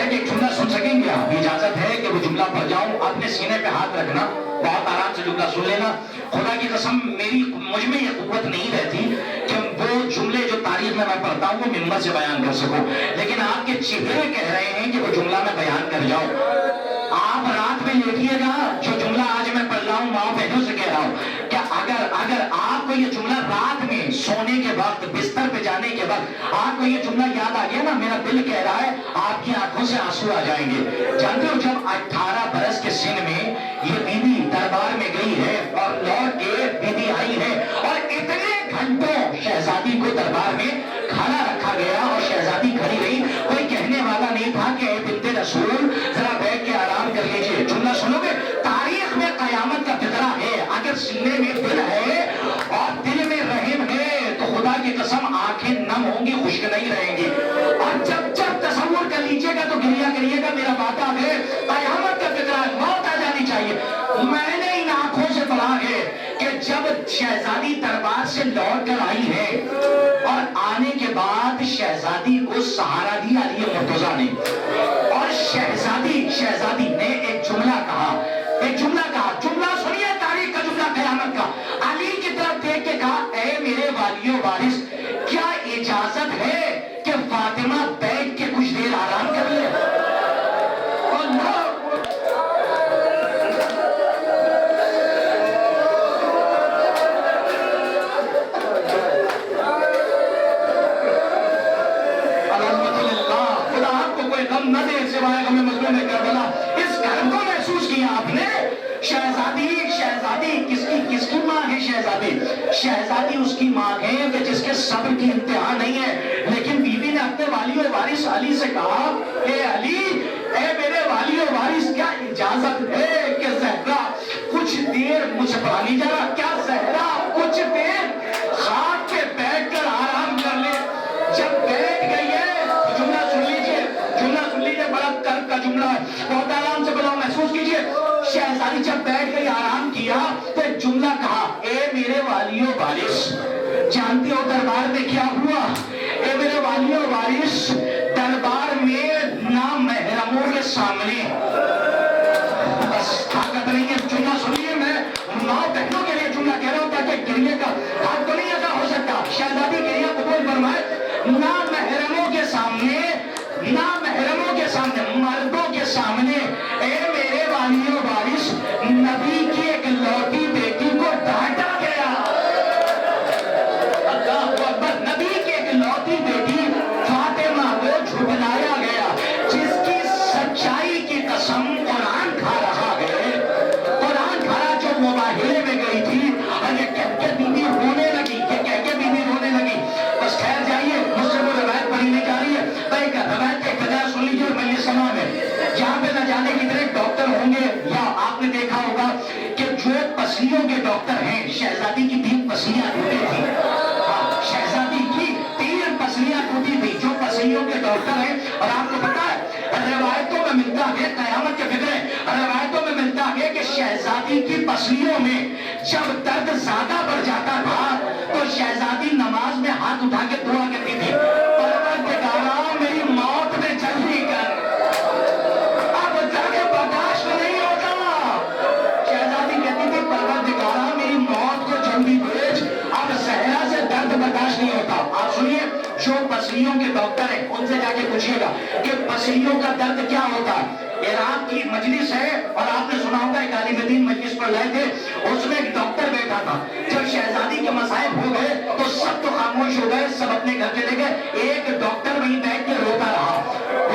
ایک جملہ سن سکیں گے آپ؟ اجازت ہے کہ وہ جملہ پڑھ جاؤں؟ اپنے سینے پہ ہاتھ رکھنا، بہت آرام سے جملہ سن لینا۔ خدا کی قسم مجھ میں یہ قوت نہیں رہتی کہ وہ جملے جو تاریخ میں پڑھتا ہوں وہ ممبر سے بیان کر سکوں، لیکن آپ کے چہرے کہہ رہے ہیں کہ وہ جملہ میں بیان کر جاؤں۔ آپ رات میں لیٹیے گا، جو جملہ آج میں پڑھ رہا ہوں ماں بہنوں سے کہہ رہا ہوں کہ اگر آپ کو یہ جملہ رات میں سونے کے وقت بستر پہ جانے کے وقت آپ کو یہ جملہ یاد آ گیا نا، میرا دل کہہ رہا ہے آپ کی آنکھوں سے آنسو آ جائیں گے۔ جانتے ہو جب 18 برس کے سن میں یہ بی بی دربار میں گئی ہے اور لوٹ کے بی بی آئی ہے، اور اتنے گھنٹوں شہزادی کو دربار میں کھڑا رکھا گیا اور شہزادی کھڑی رہی، کوئی کہنے والا نہیں تھا کہ اے بنت رسول ذرا بیٹھ کے آرام کر لیجئے۔ جملہ سنو گے، تاریخ میں قیامت کا فطرہ ہے، اگر سینے میں دل ہے اور دل میں رحم ہے تو خدا کی قسم آنکھیں نم ہوں گی، خشک نہیں رہیں گی۔ اور جب تصور کر لیجئے گا تو گریا کریے گا، میرا وعدہ ہے قیامت کا فطرہ ہے، موت آ جانی چاہیے۔ میں نے ان آنکھوں سے پڑھا ہے کہ جب شہزادی دربار سے لوٹ کر آئی ہے اور آنے کے بعد شہزادی کو سہارا دیا علی مرتضیٰ نے، اور شہزادی نے ایک جملہ کہا، جملہ سنیے، تاریخ کا جملہ قیامت کا۔ علی کی طرف دیکھ کے کہا اے میرے والی و وارث، کیا اجازت ہے کہ فاطمہ بیٹھ کے کچھ دیر آرام کر لے؟ نہ دے سوائے غم مظلوم کربلا۔ اس گھر کو محسوس کیا آپ نے؟ شہزادی کس کی ماں ہے؟ شہزادی اس کی ماں ہے کہ جس کے صبر کی انتہا نہیں ہے، لیکن بی بی نے اپنے والی و وارث علی سے کہا اے علی، اے میرے والی و وارث، کیا اجازت ہے کہ زہرا کچھ دیر مجھ سے پڑھا لی جا، کیا زہرا کچھ دیر خاک پہ بیٹھ کر آرام کر لے؟ جب بیٹھ گئی ہے تو جملہ سن لیجئے، بڑا کرب کا جملہ ہے، بہت آرام سے بلاؤ، محسوس کیجئے۔ شہزادی جب بیٹھ گئی آرام کیا تو ایک جملہ کہا اے میرے والی و وارث، جانتے ہو دربار میں کیا ہوا؟ اے میرے والی و وارث، دربار میں نامحرموں کے سامنے، بس طاقت نہیں ہے، جملہ سنیے، میں ماں بہنوں کے لیے جملہ کہہ رہا ہوں تاکہ گریے کا حق تو نہیں ادا ہو سکتا۔ شہزادی گریہ قبول فرمائے، نامحرموں کے سامنے، مردوں کے سامنے، اے میرے والی و وارث، نبی کی ایک لوٹی بیٹی کو ڈانٹا گیا۔ اللہ اکبر، نبی کی ایک لوٹی بیٹی ہوں گے یا آپ نے دیکھا ہوگا کہ جو پسلیوں کے ڈاکٹر ہیں، شہزادی کی 3 پسلیاں ٹوٹی تھی، شہزادی کی 3 پسلیاں ٹوٹی تھی، جو پسلیوں کے ڈاکٹر ہیں. اور آپ کو پتا ہے روایتوں میں ملتا ہے، قیامت کے فکر ہے، روایتوں میں ملتا ہے کہ شہزادی کی پسلیوں میں جب درد زیادہ بڑھ جاتا تھا تو شہزادی نماز میں ہاتھ اٹھا کے دعا کرتی تھی، پروردگارا میری موت میں جلدی کر، اب درد برداشت نہیں ہوتا. شہزادی کہتی تھی پروردگارا میری موت کو جلدی بھیج، اب صحرا سے درد برداشت نہیں ہوتا. آپ سنیے، جو پسلیوں کے ڈاکٹر ہیں ان سے جا کے پوچھیے گا کہ پسلیوں کا درد کیا ہوتا ہے. عراق کی مجلس ہے اور آپ نے سنا ہوگا ایک عالم دین مجلس پر لائے تھے، اس میں ایک ڈاکٹر بیٹھا تھا. جب شہزادی کے مصائب ہو گئے تو سب تو خاموش ہو گئے، سب اپنے گھر چلے گئے. ایک ڈاکٹر وہیں بیٹھ کے روتا رہا.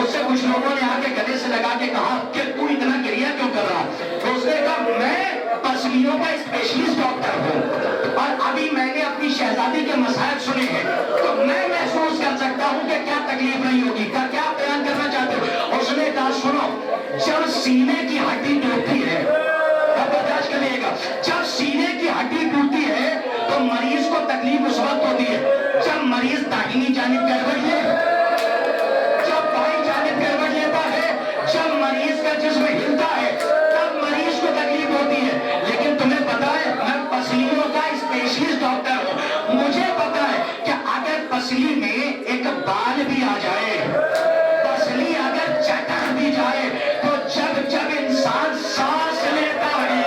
اس سے کچھ لوگوں نے آ کے گلے سے لگا کے کہا کہ تو اتنا گریہ کیوں کر رہا؟ تو اس نے کہا میں پسلیوں کا اسپیشلسٹ ڈاکٹر ہوں اور ابھی میں نے اپنی شہزادی کے مصائب سنے ہیں تو میں محسوس کر سکتا ہوں کہ کیا تکلیف نہیں ہوگی. کیا بیان کرنا چاہتے ہو؟ اس نے کہا سنو، جب سینے کی ہڈی ٹوٹتی ہے، اب برداشت کریے گا، جب سینے کی ہڈی ٹوٹتی ہے تو مریض کو تکلیف اس وقت ہوتی ہے جب مریض داہنی جانب کروٹ لے، جب بائیں جانب کروٹ لیتا ہے، جب مریض کا جسم ہلتا ہے تب مریض کو تکلیف ہوتی ہے. لیکن تمہیں پتا ہے میں پسلیوں کا اسپیشلسٹ ڈاکٹر ہوں، مجھے پتا ہے کہ اگر پسلی میں ایک بال بھی آ جائے، پسلی اگر چٹک بھی جائے تو جب انسان سانس لیتا ہے،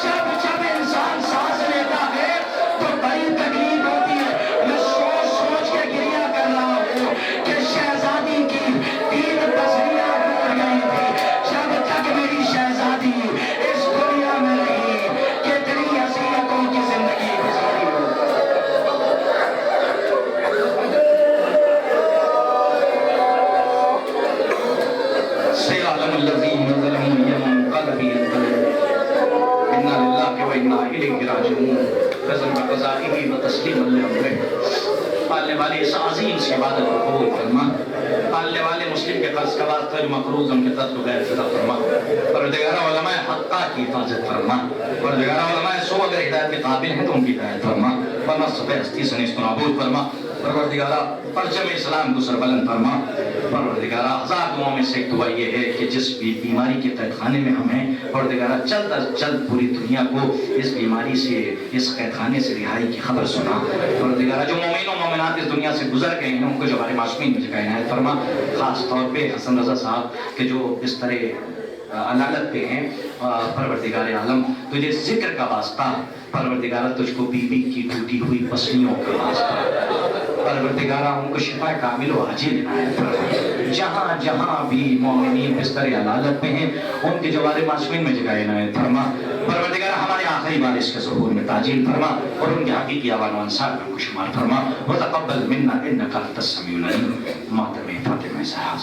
جب انسان سانس لیتا ہے تو بڑی تکلیف ہوتی ہے. میں سوچ کے گریہ کر رہا ہوں کہ شہزادی کی 3 پسلیاں ٹوٹ گئی تھی جب تک میری شہزادی اس دنیا میں رہی. کتنی اذیتوں کی زندگی گزاری ہو. سيعلم الذين ظلموا ينقلب ينقلب إنا لله وإنا إليه راجعون. فضل بقضائه وتسليما لأمره. پالنے والے اس عظیم سی عبادت کو قبول فرما. پالنے والے مسلم کے قرض کا واسطہ جو مقروض ان کے قرض کو غیر فدا فرما. پروردگار علماء حقہ کی حفاظت فرما. پروردگار علماء سو اگر ہدایت کے قابل ہیں تو ان کی ہدایت فرما، ورنہ سفید ہستی سے اس کو نابود فرما. پروردگارہ پرچم اسلام کو سربلند فرما. پروردگارہ 1000 دعاؤں میں سے ایک دعا یہ ہے کہ جس بھی بیماری کے قید خانے میں ہم ہیں، پروردگارہ جلد از جلد پوری دنیا کو اس بیماری سے، اس قید خانے سے رہائی کی خبر سنا. پروردگارہ جو مومنین و مومنات اس دنیا سے گزر گئے ہیں ان کو جو ہمارے معصومین میں جگہ عنایت فرما. خاص طور پہ حسن رضا صاحب کہ جو اس طرح عدالت پہ ہیں، پروردگار عالم تجھے ذکر کا واسطہ، پروردگارہ تجھ کو بی بی کی ٹوٹی ہوئی پسلیوں کا واسطہ، پروردگارہ ان کو شفا کامل و عاجل عنایت فرما. جہاں جہاں بھی مومنین بستر عدالت میں ہیں ان کے جوار معصومین میں جگہ عنایت فرما. پروردگارہ ہمارے آخری بارش کے ظہور میں تاجیل فرما اور ان کے حقیقی آوان و انصار میں کو شمار فرما. وتقبل منا انک انت السمیع العلیم. ماتم فاطمہ زہرا